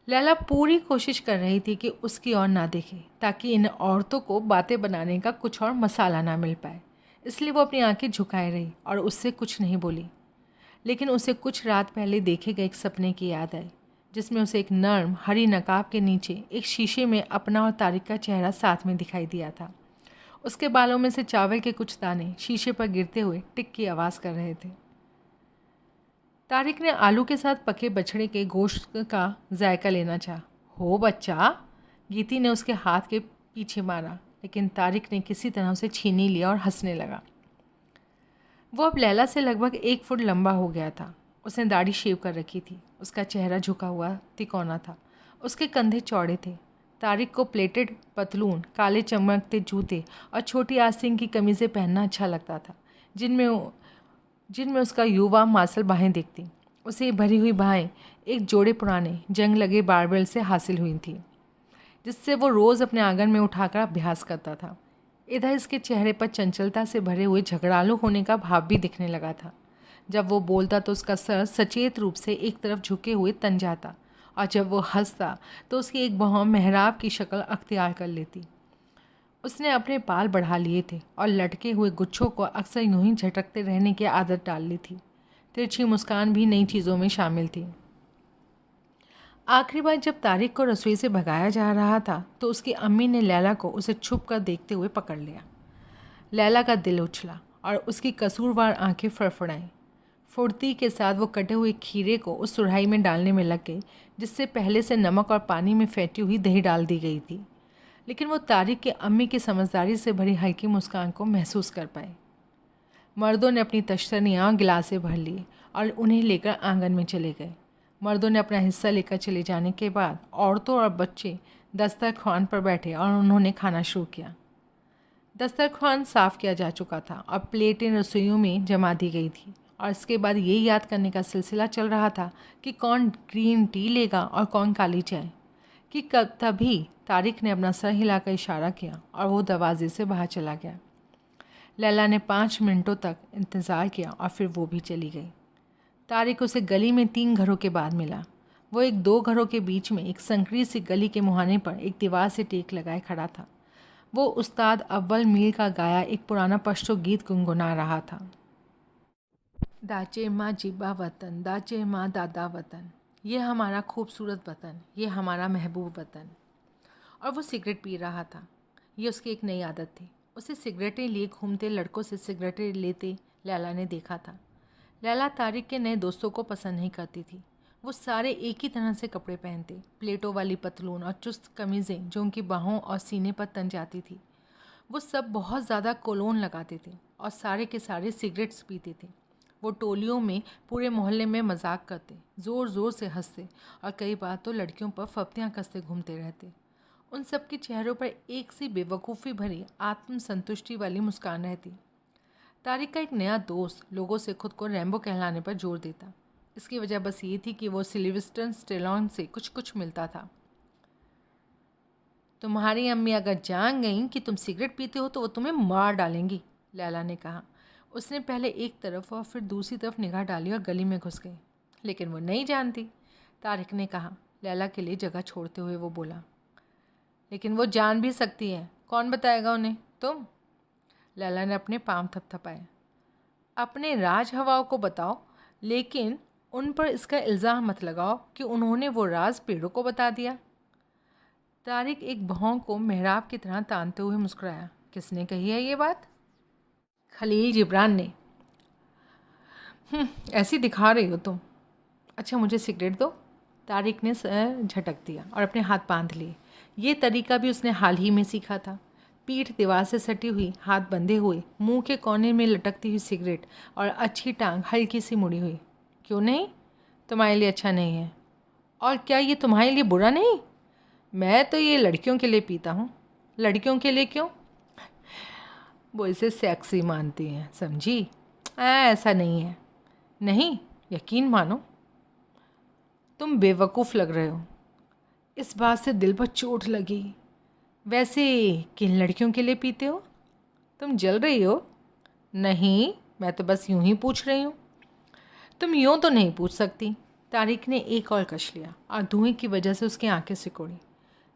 लैला पूरी कोशिश कर रही थी कि उसकी ओर ना देखे, ताकि इन औरतों को बातें बनाने का कुछ और मसाला ना मिल पाए। इसलिए वो अपनी आंखें झुकाए रही और उससे कुछ नहीं बोली। लेकिन उसे कुछ रात पहले देखे गए एक सपने की याद आई, जिसमें उसे एक नर्म हरी नकाब के नीचे एक शीशे में अपना और तारिक का चेहरा साथ में दिखाई दिया था। उसके बालों में से चावल के कुछ दाने शीशे पर गिरते हुए टिक की आवाज़ कर रहे थे। तारिक ने आलू के साथ पके बछड़े के गोश्त का जायका लेना चाहा। हो बच्चा, गीती ने उसके हाथ के पीछे मारा, लेकिन तारिक ने किसी तरह उसे छीन ही लिया और हंसने लगा। वो अब लैला से लगभग 1 फुट लंबा हो गया था। उसने दाढ़ी शेव कर रखी थी। उसका चेहरा झुका हुआ तिकोना था। उसके कंधे चौड़े थे। तारिक को प्लेटेड पतलून, काले चमकते जूते और छोटी आस्तीन की कमीज़ें पहनना अच्छा लगता था, जिनमें उसका युवा मासल बाहें दिखती। उसे भरी हुई बाहें एक जोड़े पुराने जंग लगे बारबेल से हासिल हुई थी, जिससे वो रोज़ अपने आंगन में उठाकर अभ्यास करता था। इधर इसके चेहरे पर चंचलता से भरे हुए झगड़ालू होने का भाव भी दिखने लगा था। जब वो बोलता तो उसका सर सचेत रूप से एक तरफ झुके हुए तन जाता, और जब वो हंसता तो उसकी एक भौं मेहराब की शक्ल अख्तियार कर लेती। उसने अपने बाल बढ़ा लिए थे और लटके हुए गुच्छों को अक्सर यूं ही झटकते रहने की आदत डाल ली थी। तिरछी मुस्कान भी नई चीज़ों में शामिल थी। आखिरी बार जब तारिक को रसोई से भगाया जा रहा था तो उसकी अम्मी ने लैला को उसे छुप कर देखते हुए पकड़ लिया। लैला का दिल उछला और उसकी कसूरवार आंखें फड़फड़ाईं। फुर्ती के साथ वो कटे हुए खीरे को उस सुराही में डालने में लग गई जिससे पहले से नमक और पानी में फेंटी हुई दही डाल दी गई थी। लेकिन वो तारिक के अम्मी की समझदारी से भरी हल्की मुस्कान को महसूस कर पाए। मर्दों ने अपनी तश्तनियाँ गिलासें भर ली और उन्हें लेकर आंगन में चले गए। मर्दों ने अपना हिस्सा लेकर चले जाने के बाद औरतों और बच्चे दस्तरख्वान पर बैठे और उन्होंने खाना शुरू किया। दस्तरख्वान साफ़ किया जा चुका था और प्लेटें रसोइयों में जमा दी गई थी और इसके बाद ये याद करने का सिलसिला चल रहा था कि कौन ग्रीन टी लेगा और कौन काली चाय। कि कब तभी तारिक ने अपना सर हिलाकर इशारा किया और वो दरवाजे से बाहर चला गया। लैला ने 5 मिनटों तक इंतज़ार किया और फिर वो भी चली गई। तारिक उसे गली में 3 घरों के बाद मिला। वो 2 घरों के बीच में एक संकरी सी गली के मुहाने पर एक दीवार से टेक लगाए खड़ा था। वो उस्ताद अव्वल मीर का गाया एक पुराना पश्तो गीत गुनगुना रहा था। दाचे माँ जिब्बा वतन, दाचे माँ दादा वतन, ये हमारा खूबसूरत वतन, ये हमारा महबूब वतन। और वो सिगरेट पी रहा था। ये उसकी एक नई आदत थी। उसे सिगरेटें लिए घूमते लड़कों से सिगरेटें लेते लैला ने देखा था। लैला तारिक के नए दोस्तों को पसंद नहीं करती थी। वो सारे एक ही तरह से कपड़े पहनते, प्लेटों वाली पतलून और चुस्त कमीज़ें जो उनकी बाहों और सीने पर तन जाती थी। वो सब बहुत ज़्यादा कोलोन लगाते थे और सारे के सारे सिगरेट्स पीते थे। वो टोलियों में पूरे मोहल्ले में मजाक करते, ज़ोर ज़ोर से हंसते और कई बार तो लड़कियों पर फप्तियाँ कसते घूमते रहते। उन सब के चेहरों पर एक सी बेवकूफ़ी भरी आत्मसंतुष्टि वाली मुस्कान रहती। तारिक का एक नया दोस्त लोगों से खुद को रैम्बो कहलाने पर जोर देता। इसकी वजह बस ये थी कि वो सिल्वेस्टर स्टेलोन से कुछ कुछ मिलता था। तुम्हारी अम्मी अगर जान गईं कि तुम सिगरेट पीते हो तो वो तुम्हें मार डालेंगी, लैला ने कहा। उसने पहले एक तरफ और फिर दूसरी तरफ निगाह डाली और गली में घुस गई। लेकिन वो नहीं जानती, तारिक ने कहा। लैला के लिए जगह छोड़ते हुए वो बोला, लेकिन वो जान भी सकती है। कौन बताएगा उन्हें? तुम। लैला ने अपने पाँव थपथपाए। अपने राज हवाओं को बताओ, लेकिन उन पर इसका इल्ज़ाम मत लगाओ कि उन्होंने वो राज पेड़ों को बता दिया। तारिक एक भौं को मेहराब की तरह तानते हुए मुस्कुराया। किसने कही है ये बात? खलील जिब्रान ने। ऐसी दिखा रही हो तुम। अच्छा मुझे सिगरेट दो। तारिक ने सर झटक दिया और अपने हाथ बांध लिए। ये तरीका भी उसने हाल ही में सीखा था। पीठ दीवार से सटी हुई, हाथ बंधे हुए, मुंह के कोने में लटकती हुई सिगरेट और अच्छी टांग हल्की सी मुड़ी हुई। क्यों नहीं? तुम्हारे लिए अच्छा नहीं है। और क्या ये तुम्हारे लिए बुरा नहीं? मैं तो ये लड़कियों के लिए पीता हूँ। लड़कियों के लिए क्यों? वो इसे सेक्सी मानती हैं, समझी? ऐसा नहीं है। नहीं, यकीन मानो। तुम बेवकूफ़ लग रहे हो। इस बात से दिल पर चोट लगी। वैसे किन लड़कियों के लिए पीते हो? तुम जल रही हो? नहीं, मैं तो बस यूं ही पूछ रही हूँ। तुम यूं तो नहीं पूछ सकती। तारिक ने एक और कश लिया और धुएं की वजह से उसकी आंखें सिकुड़ी।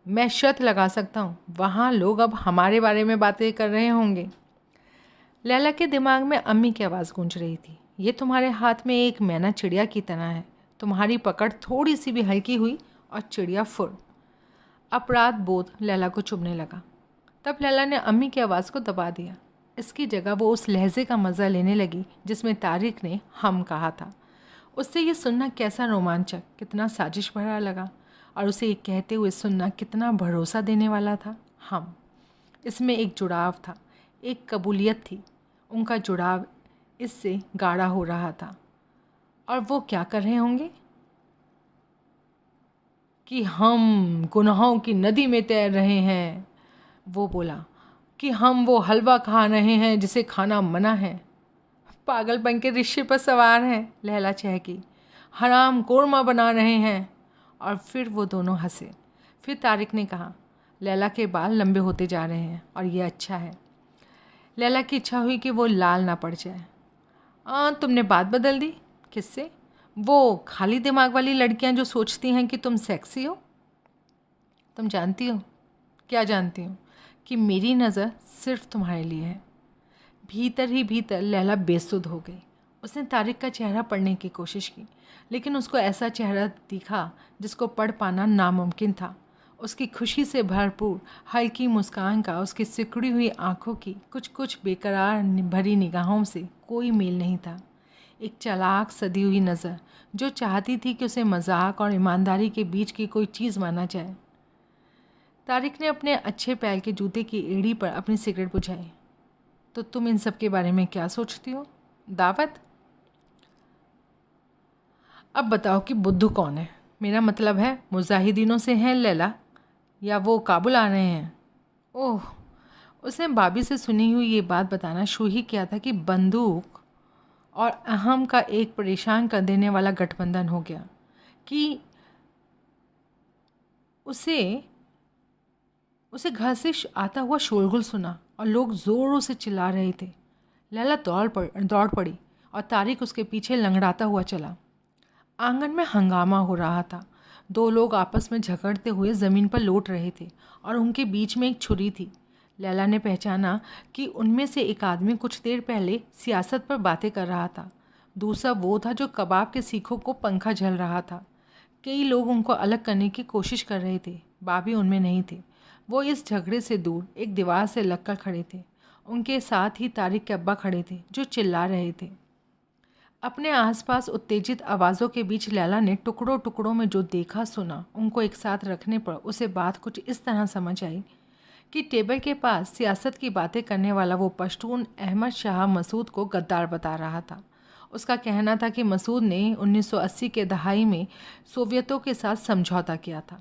मैं शर्त लगा सकता हूँ वहाँ लोग अब हमारे बारे में बातें कर रहे होंगे। लैला के दिमाग में अम्मी की आवाज़ गूंज रही थी। ये तुम्हारे हाथ में एक मैना चिड़िया की तरह है। तुम्हारी पकड़ थोड़ी सी भी हल्की हुई और चिड़िया फुर। अपराध बोध लैला को चुभने लगा। तब लैला ने अम्मी की आवाज़ को दबा दिया। इसकी जगह वो उस लहजे का मज़ा लेने लगी जिसमें तारिक ने हम कहा था। उससे ये सुनना कैसा रोमांचक, कितना साजिश भरा लगा और उसे ये कहते हुए सुनना कितना भरोसा देने वाला था। हम, इसमें एक जुड़ाव था, एक कबूलियत थी। उनका जुड़ाव इससे गाढ़ा हो रहा था। और वो क्या कर रहे होंगे? कि हम गुनाहों की नदी में तैर रहे हैं। वो बोला कि हम वो हलवा खा रहे हैं जिसे खाना मना है। पागलपन के रिश्ते पर सवार हैं, लैला चहकी। हराम कोरमा बना रहे हैं। और फिर वो दोनों हंसे। फिर तारिक ने कहा, लैला के बाल लंबे होते जा रहे हैं और ये अच्छा है। लैला की इच्छा हुई कि वो लाल ना पड़ जाए। तुमने बात बदल दी। किससे? वो खाली दिमाग वाली लड़कियां जो सोचती हैं कि तुम सेक्सी हो। तुम जानती हो? क्या जानती हो? कि मेरी नज़र सिर्फ तुम्हारे लिए है। भीतर ही भीतर लैला बेसुध हो गई। उसने तारिक का चेहरा पढ़ने की कोशिश की, लेकिन उसको ऐसा चेहरा दिखा जिसको पढ़ पाना नामुमकिन था। उसकी खुशी से भरपूर हल्की मुस्कान का उसकी सिकुड़ी हुई आंखों की कुछ कुछ बेकरार भरी निगाहों से कोई मेल नहीं था। एक चालाक सदी हुई नज़र जो चाहती थी कि उसे मजाक और ईमानदारी के बीच की कोई चीज़ माना जाए। तारिक ने अपने अच्छे पैर के जूते की एड़ी पर अपनी सिगरेट बुझाई। तो तुम इन सब के बारे में क्या सोचती हो? दावत? अब बताओ कि बुद्धू कौन है? मेरा मतलब है मुजाहिदीनों से हैं लैला, या वो काबुल आ रहे हैं? ओह, उसने भाभी से सुनी हुई ये बात बताना शुरू ही किया था कि बंदूक और अहम का एक परेशान कर देने वाला गठबंधन हो गया कि उसे घर से आता हुआ शोरगुल सुना और लोग ज़ोरों से चिल्ला रहे थे। लैला दौड़ पड़ी और तारिक उसके पीछे लंगड़ाता हुआ चला। आंगन में हंगामा हो रहा था। दो लोग आपस में झगड़ते हुए ज़मीन पर लौट रहे थे और उनके बीच में एक छुरी थी। लैला ने पहचाना कि उनमें से एक आदमी कुछ देर पहले सियासत पर बातें कर रहा था। दूसरा वो था जो कबाब के सीखों को पंखा झल रहा था। कई लोग उनको अलग करने की कोशिश कर रहे थे। भाभी उनमें नहीं थे। वो इस झगड़े से दूर एक दीवार से लगकर खड़े थे। उनके साथ ही तारिक के अब्बा खड़े थे जो चिल्ला रहे थे। अपने आसपास उत्तेजित आवाज़ों के बीच लैला ने टुकड़ों टुकड़ों में जो देखा सुना उनको एक साथ रखने पर उसे बात कुछ इस तरह समझ आई कि टेबल के पास सियासत की बातें करने वाला वो पश्तून अहमद शाह मसूद को गद्दार बता रहा था। उसका कहना था कि मसूद ने 1980 के दहाई में सोवियतों के साथ समझौता किया था।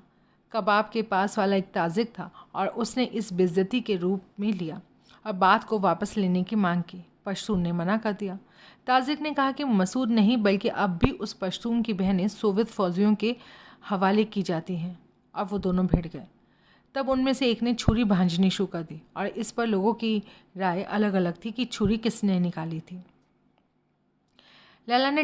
कबाब के पास वाला एक ताजिक था और उसने इस बेइज्जती के रूप में लिया और बात को वापस लेने की मांग की। पश्तून ने मना कर दिया। ताजिक ने कहा कि मसूद नहीं बल्कि अब भी उस पश्तून की बहनें सोवियत फौजियों के हवाले की जाती हैं। अब वो दोनों भिड़ गए। तब उनमें से एक ने छुरी भांजनी शुरू कर दी और इस पर लोगों की राय अलग अलग थी कि छुरी किसने निकाली थी। लैला ने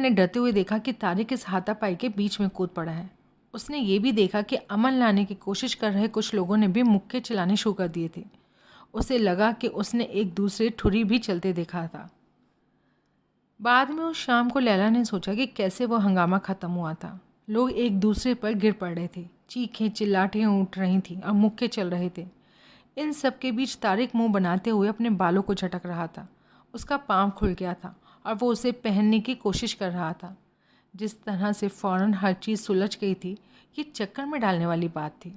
डरते हुए देखा कि तारिक इस हाथापाई के बीच में कूद पड़ा है। उसने ये भी देखा कि अमन लाने की कोशिश कर रहे कुछ लोगों ने भी मुक्के चलाने शुरू कर दिए थे। उसे लगा कि उसने एक दूसरे ठुरी भी चलते देखा था। बाद में उस शाम को लैला ने सोचा कि कैसे वो हंगामा ख़त्म हुआ था। लोग एक दूसरे पर गिर पड़ रहे थे, चीखें चिल्लाहटें उठ रही थीं और मुक्के चल रहे थे। इन सब के बीच तारिक मुंह बनाते हुए अपने बालों को झटक रहा था। उसका पाँव खुल गया था और वो उसे पहनने की कोशिश कर रहा था। जिस तरह से फ़ौरन हर चीज़ सुलझ गई थी, ये चक्कर में डालने वाली बात थी।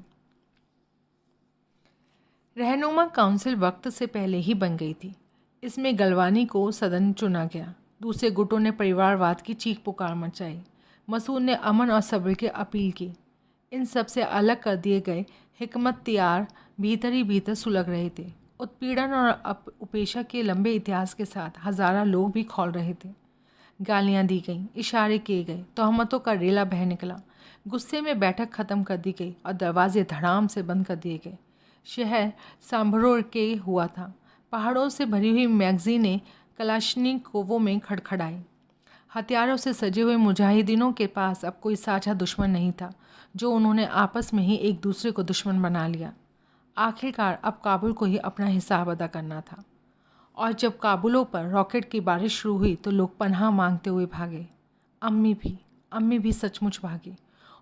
रहनुमा काउंसिल वक्त से पहले ही बन गई थी। इसमें गलवानी को सदन चुना गया। दूसरे गुटों ने परिवारवाद की चीख पुकार मचाई। मसूद ने अमन और सब्र की अपील की। इन सब से अलग कर दिए गए हिकमत त्यार भीतर ही भीतर सुलग रहे थे। उत्पीड़न और उपेक्षा के लंबे इतिहास के साथ हज़ारा लोग भी खौल रहे थे। गालियाँ दी गईं, इशारे किए गए, तोहमतों का रेला बह निकला। गुस्से में बैठक ख़त्म कर दी गई और दरवाजे धड़ाम से बंद कर दिए गए। शहर सांभरों के हुआ था। पहाड़ों से भरी हुई मैगज़ीनें कलाश्निकोवों में खड़खड़ाई। हथियारों से सजे हुए मुजाहिदीनों के पास अब कोई साझा दुश्मन नहीं था, जो उन्होंने आपस में ही एक दूसरे को दुश्मन बना लिया। आखिरकार अब काबुल को ही अपना हिसाब अदा करना था। और जब काबुलों पर रॉकेट की बारिश शुरू हुई तो लोग पनाह मांगते हुए भागे। अम्मी भी सचमुच भागी।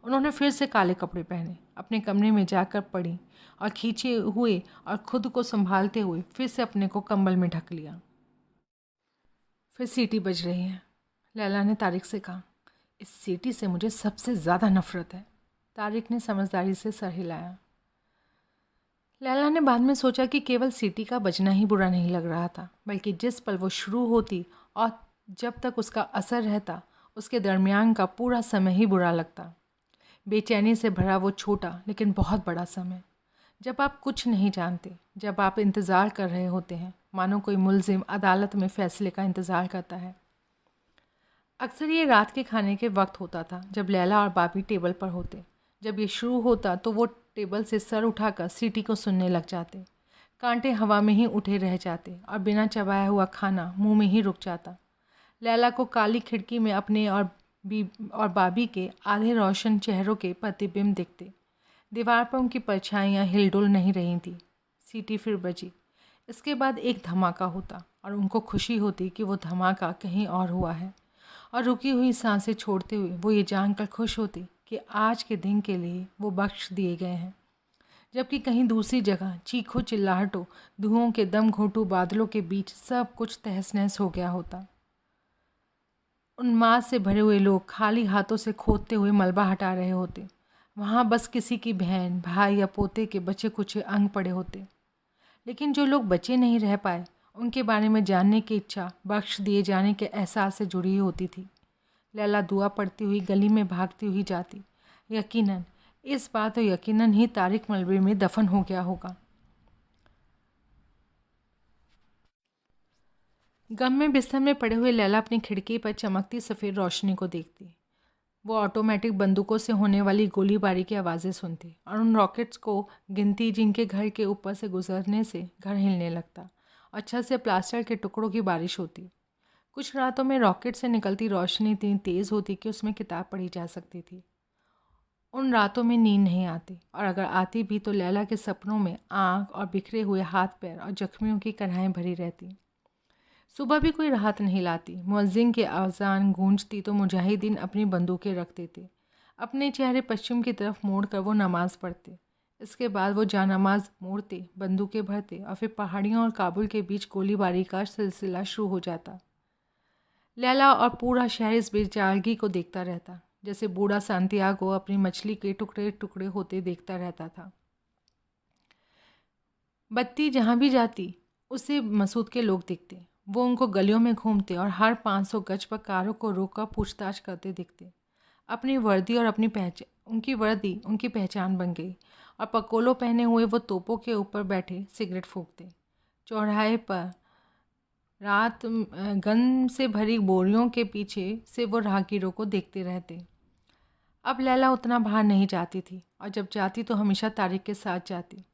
उन्होंने फिर से काले कपड़े पहने, अपने कमरे में जाकर पड़ी और खींचे हुए और खुद को संभालते हुए फिर से अपने को कंबल में ढक लिया। फिर सीटी बज रही है, लैला ने तारिक से कहा। इस सीटी से मुझे सबसे ज़्यादा नफ़रत है। तारिक ने समझदारी से सर हिलाया। लैला ने बाद में सोचा कि केवल सीटी का बजना ही बुरा नहीं लग रहा था, बल्कि जिस पल वो शुरू होती और जब तक उसका असर रहता, उसके दरमियान का पूरा समय ही बुरा लगता। बेचैनी से भरा वो छोटा लेकिन बहुत बड़ा समय, जब आप कुछ नहीं जानते, जब आप इंतज़ार कर रहे होते हैं, मानो कोई मुल्जिम अदालत में फ़ैसले का इंतज़ार करता है। अक्सर ये रात के खाने के वक्त होता था, जब लैला और बाबी टेबल पर होते। जब ये शुरू होता तो वो टेबल से सर उठाकर सीटी को सुनने लग जाते। कांटे हवा में ही उठे रह जाते और बिना चबाया हुआ खाना मुंह में ही रुक जाता। लैला को काली खिड़की में अपने और बाबी के आधे रोशन चेहरों के प्रतिबिंब दिखते। दीवार पर उनकी परछाइयाँ हिलडुल नहीं रही थी। सीटी फिर बजी। इसके बाद एक धमाका होता और उनको खुशी होती कि वो धमाका कहीं और हुआ है, और रुकी हुई सांसें छोड़ते हुए वो ये जानकर खुश होती कि आज के दिन के लिए वो बख्श दिए गए हैं। जबकि कहीं दूसरी जगह चीखों चिल्लाहटों, धुओं के दम घोंटू बादलों के बीच सब कुछ तहस नहस हो गया होता। उन्माद से भरे हुए लोग खाली हाथों से खोदते हुए मलबा हटा रहे होते। वहाँ बस किसी की बहन, भाई या पोते के बचे कुछ अंग पड़े होते। लेकिन जो लोग बचे नहीं रह पाए, उनके बारे में जानने की इच्छा बख्श दिए जाने के एहसास से जुड़ी होती थी। लैला दुआ पढ़ती हुई गली में भागती हुई जाती। यकीनन, इस बार तो यकीनन ही तारिक मलबे में दफन हो गया होगा। गम में बिस्तर में पड़े हुए लैला अपनी खिड़की पर चमकती सफ़ेद रोशनी को देखती। वो ऑटोमेटिक बंदूकों से होने वाली गोलीबारी की आवाज़ें सुनती और उन रॉकेट्स को गिनती जिनके घर के ऊपर से गुजरने से घर हिलने लगता और छत से प्लास्टर के टुकड़ों की बारिश होती। कुछ रातों में रॉकेट से निकलती रोशनी इतनी तेज़ होती कि उसमें किताब पढ़ी जा सकती थी। उन रातों में नींद नहीं आती, और अगर आती भी तो लैला के सपनों में आँख और बिखरे हुए हाथ पैर और जख्मियों की कढ़ाएँ भरी रहती। सुबह भी कोई राहत नहीं लाती। मुअज्जिन की आज़ान गूंजती तो मुजाहिदीन अपनी बंदूकें रख देते। अपने चेहरे पश्चिम की तरफ मोड़ कर वो नमाज़ पढ़ते। इसके बाद वो जानमाज मोड़ते, बंदूकें भरते और फिर पहाड़ियों और काबुल के बीच गोलीबारी का सिलसिला शुरू हो जाता। लैला और पूरा शहर इस बेचारगी को देखता रहता, जैसे बूढ़ा सांतियागो अपनी मछली के टुकड़े टुकड़े होते देखता रहता था। बत्ती जहाँ भी जाती उसे मसूद के लोग दिखते। वो उनको गलियों में घूमते और हर 500 गज पर कारों को रोककर पूछताछ करते दिखते। अपनी वर्दी और उनकी वर्दी उनकी पहचान बन गई, और पकोलो पहने हुए वो तोपों के ऊपर बैठे सिगरेट फूंकते। चौराहे पर रात गन से भरी बोरियों के पीछे से वो राहगीरों को देखते रहते। अब लैला उतना बाहर नहीं जाती थी, और जब जाती तो हमेशा तारिक के साथ जाती,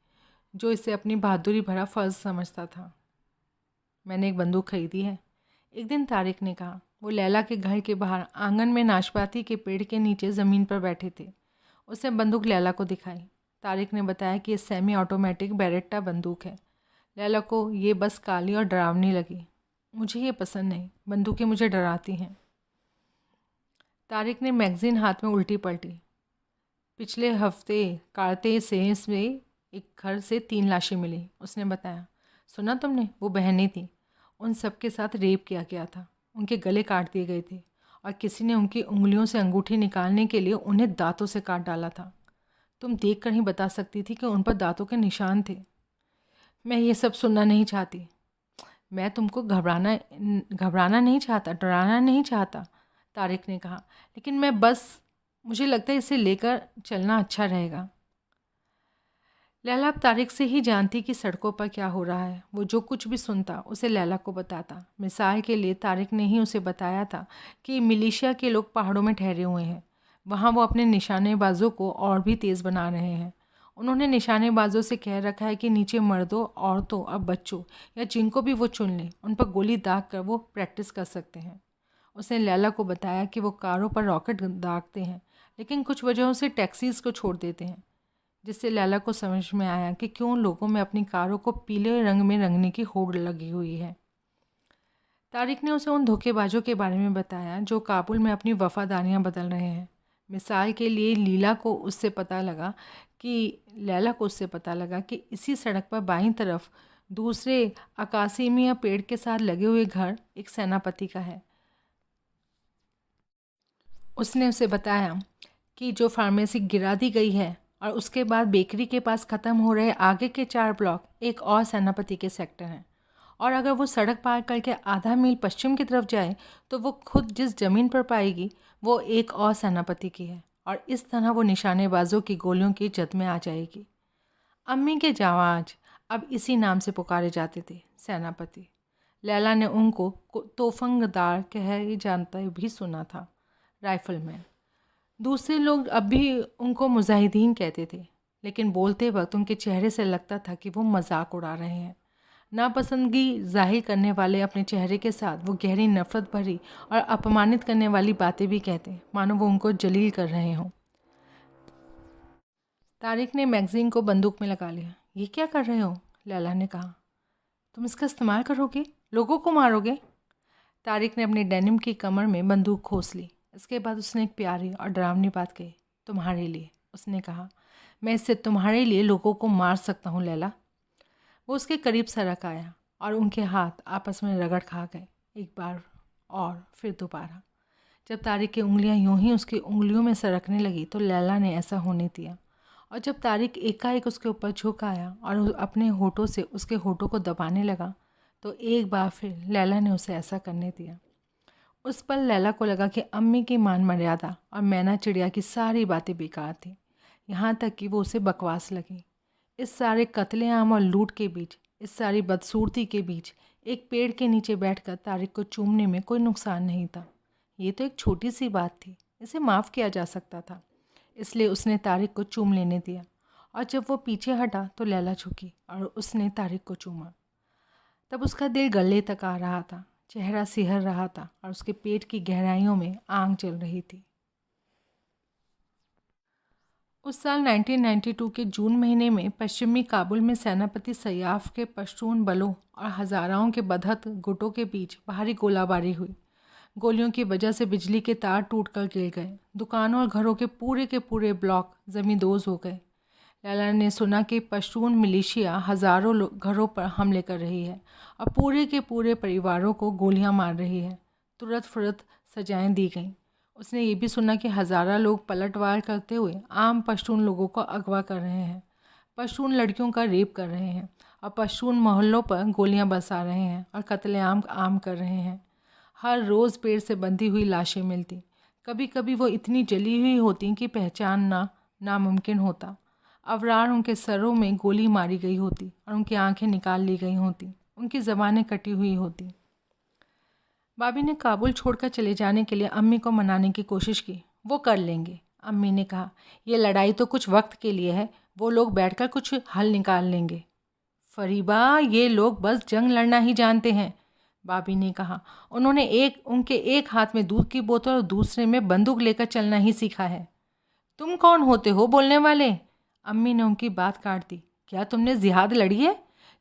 जो इसे अपनी बहादुरी भरा फ़र्ज समझता था। मैंने एक बंदूक खरीदी है, एक दिन तारिक ने कहा। वो लैला के घर के बाहर आंगन में नाशपाती के पेड़ के नीचे ज़मीन पर बैठे थे। उसने बंदूक लैला को दिखाई। तारिक ने बताया कि ये सेमी ऑटोमेटिक बेरेट्टा बंदूक है। लैला को ये बस काली और डरावनी लगी। मुझे ये पसंद नहीं, बंदूकें मुझे डराती हैं। तारिक ने मैगज़ीन हाथ में उल्टी पलटी। पिछले हफ्ते काटे सेंस में एक घर से 3 लाशें मिली, उसने बताया। सुना तुमने? वो बहनें थीं, उन सब के साथ रेप किया गया था। उनके गले काट दिए गए थे और किसी ने उनकी उंगलियों से अंगूठी निकालने के लिए उन्हें दांतों से काट डाला था। तुम देख कर ही बता सकती थी कि उन पर दांतों के निशान थे। मैं ये सब सुनना नहीं चाहती। मैं तुमको घबराना नहीं चाहता, डराना नहीं चाहता, तारिक ने कहा। लेकिन मुझे लगता है इसे लेकर चलना अच्छा रहेगा। लैला अब तारिक से ही जानती कि सड़कों पर क्या हो रहा है। वो जो कुछ भी सुनता उसे लैला को बताता। मिसाल के लिए तारिक ने ही उसे बताया था कि मिलिशिया के लोग पहाड़ों में ठहरे हुए हैं। वहाँ वो अपने निशानेबाजों को और भी तेज़ बना रहे हैं। उन्होंने निशानेबाजों से कह रखा है कि नीचे मर्दों, औरतों और बच्चों या जिनको भी वो चुन लें, उन पर गोली दाग कर वो प्रैक्टिस कर सकते हैं। उसने लैला को बताया कि वो कारों पर रॉकेट दागते हैं, लेकिन कुछ वजहों से टैक्सीज़ को छोड़ देते हैं, जिससे लैला को समझ में आया कि क्यों लोगों में अपनी कारों को पीले रंग में रंगने की होड़ लगी हुई है। तारिक ने उसे उन धोखेबाजों के बारे में बताया जो काबुल में अपनी वफादारियां बदल रहे हैं। मिसाल के लिए लैला को उससे पता लगा कि इसी सड़क पर बाईं तरफ दूसरे अकासीमिया पेड़ के साथ लगे हुए घर एक सेनापति का है। उसने उसे बताया कि जो फार्मेसी गिरा दी गई है और उसके बाद बेकरी के पास ख़त्म हो रहे आगे के 4 ब्लॉक एक और सेनापति के सेक्टर हैं, और अगर वो सड़क पार करके आधा मील पश्चिम की तरफ जाए तो वो खुद जिस ज़मीन पर पाएगी वो एक और सेनापति की है, और इस तरह वो निशानेबाजों की गोलियों की जद में आ जाएगी। अम्मी के जावाज अब इसी नाम से पुकारे जाते थे, सेनापति। लैला ने उनको तोफंगदार कह जानता भी सुना था, राइफलमैन। दूसरे लोग अब भी उनको मुजाहिदीन कहते थे, लेकिन बोलते वक्त उनके चेहरे से लगता था कि वो मजाक उड़ा रहे हैं। नापसंदगी जाहिर करने वाले अपने चेहरे के साथ वो गहरी नफरत भरी और अपमानित करने वाली बातें भी कहते, मानो वो उनको जलील कर रहे हों। तारिक ने मैगज़ीन को बंदूक में लगा लिया। ये क्या कर रहे हो? लैला ने कहा। तुम इसका इस्तेमाल करोगे? लोगों को मारोगे? तारिक ने अपनी डेनिम की कमर में बंदूक खोस ली। इसके बाद उसने एक प्यारी और डरावनी बात कही। तुम्हारे लिए, उसने कहा। मैं इससे तुम्हारे लिए लोगों को मार सकता हूँ लैला। वो उसके करीब सरक आया और उनके हाथ आपस में रगड़ खा गए, एक बार और फिर दोबारा। जब तारिक की उंगलियां यूं ही उसकी उंगलियों में सरकने लगी तो लैला ने ऐसा होने दिया, और जब तारिक एकाएक उसके ऊपर झुक आया और अपने होठों से उसके होठों को दबाने लगा तो एक बार फिर लैला ने उसे ऐसा करने दिया। उस पल लैला को लगा कि अम्मी की मान मर्यादा और मैना चिड़िया की सारी बातें बेकार थी, यहाँ तक कि वो उसे बकवास लगी। इस सारे कत्लेआम और लूट के बीच, इस सारी बदसूरती के बीच एक पेड़ के नीचे बैठकर तारिक को चूमने में कोई नुकसान नहीं था। ये तो एक छोटी सी बात थी, इसे माफ़ किया जा सकता था। इसलिए उसने तारिक को चूम लेने दिया, और जब वो पीछे हटा तो लैला झुकी और उसने तारिक को चूमा। तब उसका दिल गले तक आ रहा था, चेहरा सिहर रहा था और उसके पेट की गहराइयों में आग जल रही थी। उस साल 1992 के जून महीने में पश्चिमी काबुल में सेनापति सयाफ के पश्तून बलों और हज़ाराओं के बदहत गुटों के बीच भारी गोलाबारी हुई। गोलियों की वजह से बिजली के तार टूटकर गिर गए। दुकानों और घरों के पूरे ब्लॉक ज़मींदोज़ हो गए। लैला ने सुना कि पश्तून मिलिशिया हज़ारों घरों पर हमले कर रही है और पूरे परिवारों को गोलियां मार रही है। तुरंत फुरत सजाएं दी गईं। उसने ये भी सुना कि हज़ारा लोग पलटवार करते हुए आम पश्तून लोगों को अगवा कर रहे हैं, पश्तून लड़कियों का रेप कर रहे हैं और पश्तून मोहल्लों पर गोलियां बरसा रहे हैं और कत्लेआम आम कर रहे हैं। हर रोज़ पेड़ से बंधी हुई लाशें मिलती। कभी कभी वो इतनी जली हुई होती कि पहचानना नामुमकिन होता। अवरार उनके सरों में गोली मारी गई होती और उनकी आंखें निकाल ली गई होती, उनकी ज़बानें कटी हुई होती। बाबी ने काबुल छोड़कर चले जाने के लिए अम्मी को मनाने की कोशिश की। वो कर लेंगे, अम्मी ने कहा। ये लड़ाई तो कुछ वक्त के लिए है, वो लोग बैठकर कुछ हल निकाल लेंगे। फरीबा, ये लोग बस जंग लड़ना ही जानते हैं, बाबी ने कहा। उनके एक हाथ में दूध की बोतल और दूसरे में बंदूक लेकर चलना ही सीखा है। तुम कौन होते हो बोलने वाले? अम्मी ने उनकी बात काट दी। क्या तुमने जिहाद लड़ी है?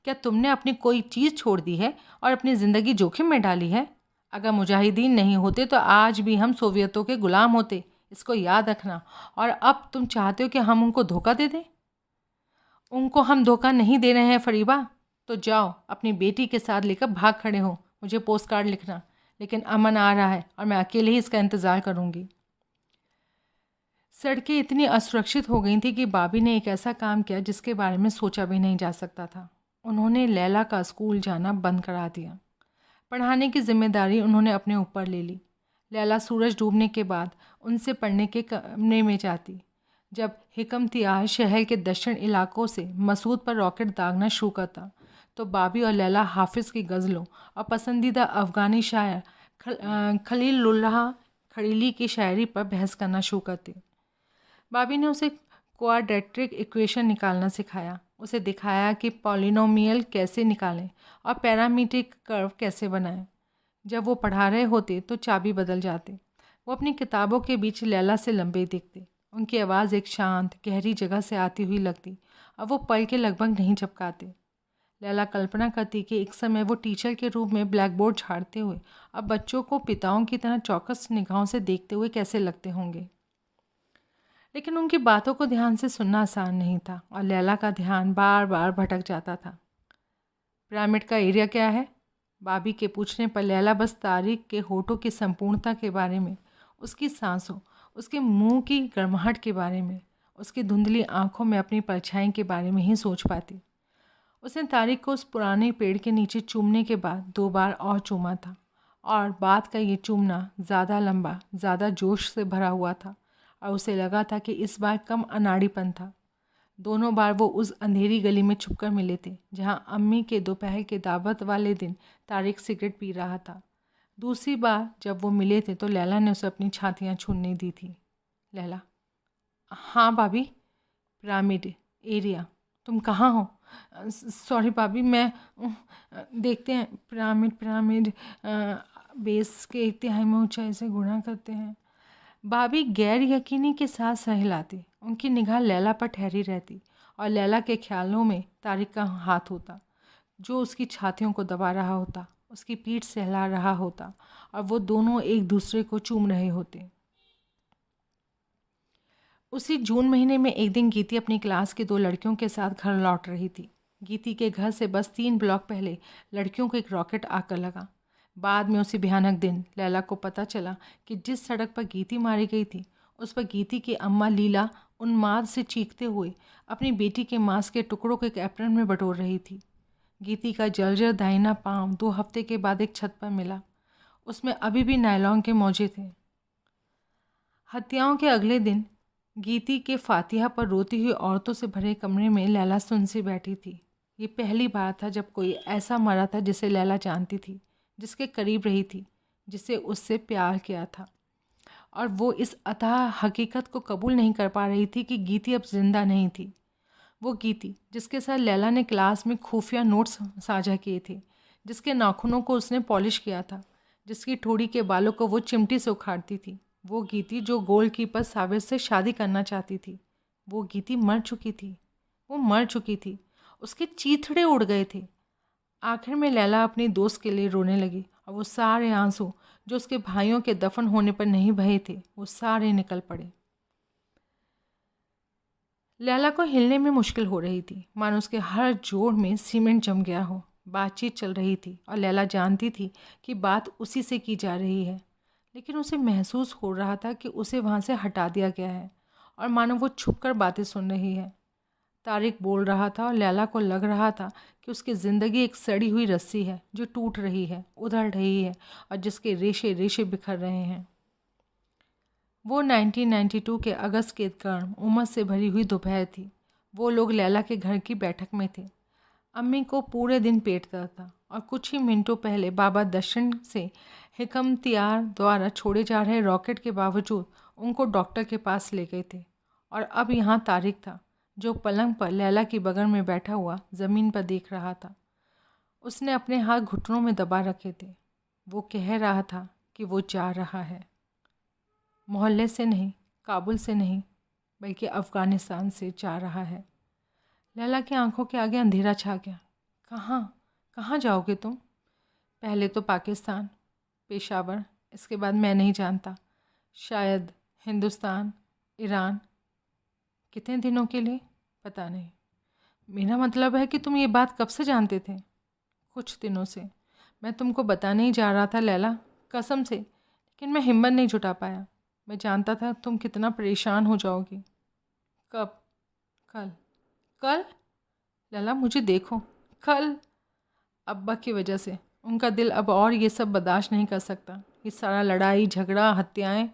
क्या तुमने अपनी कोई चीज़ छोड़ दी है और अपनी ज़िंदगी जोखिम में डाली है? अगर मुजाहिदीन नहीं होते तो आज भी हम सोवियतों के गुलाम होते, इसको याद रखना। और अब तुम चाहते हो कि हम उनको धोखा दे दें? उनको हम धोखा नहीं दे रहे हैं फरीबा। तो जाओ अपनी बेटी के साथ लेकर भाग खड़े हो। मुझे पोस्ट कार्ड लिखना, लेकिन अमन आ रहा है और मैं अकेले ही इसका इंतज़ार करूँगी। सड़कें इतनी असुरक्षित हो गई थी कि बाबी ने एक ऐसा काम किया जिसके बारे में सोचा भी नहीं जा सकता था। उन्होंने लैला का स्कूल जाना बंद करा दिया। पढ़ाने की जिम्मेदारी उन्होंने अपने ऊपर ले ली। लैला सूरज डूबने के बाद उनसे पढ़ने के कमरे में जाती। जब हिकमतियार शहर के दक्षिण इलाकों से मसूद पर रॉकेट दागना शुरू करता तो बाबी और लैला हाफिज़ की गज़लों और पसंदीदा अफ़गानी शायर खलीलुल्लाह खलीली की शायरी पर बहस करना शुरू करती। बाबी ने उसे क्वाड्रेटिक इक्वेशन निकालना सिखाया, उसे दिखाया कि पॉलिनोमियल कैसे निकालें और पैरामीट्रिक कर्व कैसे बनाएं। जब वो पढ़ा रहे होते तो चाबी बदल जाते। वो अपनी किताबों के बीच लैला से लंबे दिखते। उनकी आवाज़ एक शांत गहरी जगह से आती हुई लगती और वो पल के लगभग नहीं झपकाते। लैला कल्पना करती कि एक समय वो टीचर के रूप में ब्लैक बोर्ड झाड़ते हुए अब बच्चों को पिताओं की तरह चौकस निगाहों से देखते हुए कैसे लगते होंगे। लेकिन उनकी बातों को ध्यान से सुनना आसान नहीं था और लैला का ध्यान बार बार भटक जाता था। पिरामिड का एरिया क्या है? बाबी के पूछने पर लैला बस तारिक के होठों की संपूर्णता के बारे में, उसकी सांसों, उसके मुंह की गर्माहट के बारे में, उसकी धुंधली आंखों में अपनी परछाई के बारे में ही सोच पाती। उसने तारिक को उस पुराने पेड़ के नीचे चूमने के बाद 2 बार और चूमा था, और बात का ये चूमना ज़्यादा लंबा, ज़्यादा जोश से भरा हुआ था और उसे लगा था कि इस बार कम अनाड़ीपन था। दोनों बार वो उस अंधेरी गली में छुपकर मिले थे जहाँ अम्मी के दोपहर के दावत वाले दिन तारिक सिगरेट पी रहा था। दूसरी बार जब वो मिले थे तो लैला ने उसे अपनी छातियाँ छूने दी थी। लैला, हाँ भाभी। पिरामिड एरिया, तुम कहाँ हो? सॉरी भाभी, मैं देखते हैं पिरामिड बेस के एक तिहाई में ऊंचाई से गुणा करते हैं। भाभी गैर यकीनी के साथ सर हिलाती। उनकी निगाह लैला पर ठहरी रहती और लैला के ख्यालों में तारिक का हाथ होता जो उसकी छातियों को दबा रहा होता, उसकी पीठ सहला रहा होता और वो दोनों एक दूसरे को चूम रहे होते। उसी जून महीने में एक दिन गीती अपनी क्लास की 2 लड़कियों के साथ घर लौट रही थी। गीती के घर से बस 3 ब्लॉक पहले लड़कियों को एक रॉकेट आकर लगा। बाद में उसी भयानक दिन लैला को पता चला कि जिस सड़क पर गीती मारी गई थी उस पर गीती की अम्मा लीला उन्माद से चीखते हुए अपनी बेटी के मांस के टुकड़ों को एक एप्रन में बटोर रही थी। गीती का जर्जर दाहिना पांव 2 हफ्ते के बाद एक छत पर मिला। उसमें अभी भी नायलॉन के मोजे थे। हत्याओं के अगले दिन गीती के फातिहा पर रोती हुई औरतों से भरे कमरे में लैला सुन सी बैठी थी। ये पहली बार था जब कोई ऐसा मरा था जिसे लैला जानती थी, जिसके करीब रही थी, जिसे उससे प्यार किया था। और वो इस अथाह हकीकत को कबूल नहीं कर पा रही थी कि गीती अब जिंदा नहीं थी। वो गीती जिसके साथ लैला ने क्लास में खुफिया नोट्स साझा किए थे, जिसके नाखूनों को उसने पॉलिश किया था, जिसकी ठोड़ी के बालों को वो चिमटी से उखाड़ती थी। वो गीती जो गोलकीपर साबिर से शादी करना चाहती थी। वो गीती मर चुकी थी। वो मर चुकी थी। उसके चीथड़े उड़ गए थे। आखिर में लैला अपनी दोस्त के लिए रोने लगी और वो सारे आंसू जो उसके भाइयों के दफन होने पर नहीं बहे थे वो सारे निकल पड़े। लैला को हिलने में मुश्किल हो रही थी, मानो उसके हर जोड़ में सीमेंट जम गया हो। बातचीत चल रही थी और लैला जानती थी कि बात उसी से की जा रही है, लेकिन उसे महसूस हो रहा था कि उसे वहाँ से हटा दिया गया है और मानो वो छुपकर बातें सुन रही है। तारिक बोल रहा था और लैला को लग रहा था कि उसकी ज़िंदगी एक सड़ी हुई रस्सी है जो टूट रही है, उधड़ रही है और जिसके रेशे रेशे बिखर रहे हैं। वो 1992 के अगस्त के गर्म उमस से भरी हुई दोपहर थी। वो लोग लैला के घर की बैठक में थे। अम्मी को पूरे दिन पेट दर्द था और कुछ ही मिनटों पहले बाबा दर्शन से हिकमतियार द्वारा छोड़े जा रहे रॉकेट के बावजूद उनको डॉक्टर के पास ले गए थे। और अब यहाँ तारिक था जो पलंग पर लैला की बगल में बैठा हुआ ज़मीन पर देख रहा था। उसने अपने हाथ घुटनों में दबा रखे थे। वो कह रहा था कि वो जा रहा है, मोहल्ले से नहीं, काबुल से नहीं, बल्कि अफ़गानिस्तान से जा रहा है। लैला की आंखों के आगे अंधेरा छा गया। कहाँ जाओगे तुम? पहले तो पाकिस्तान, पेशावर, इसके बाद मैं नहीं जानता, शायद हिंदुस्तान, ईरान। कितने दिनों के लिए पता नहीं। मेरा मतलब है कि तुम ये बात कब से जानते थे? कुछ दिनों से। मैं तुमको बताने ही जा रहा था लैला, कसम से, लेकिन मैं हिम्मत नहीं जुटा पाया। मैं जानता था तुम कितना परेशान हो जाओगी। कब? कल। कल? लैला मुझे देखो, कल। अब्बा की वजह से उनका दिल अब और ये सब बर्दाश्त नहीं कर सकता, ये सारा लड़ाई झगड़ा हत्याएं।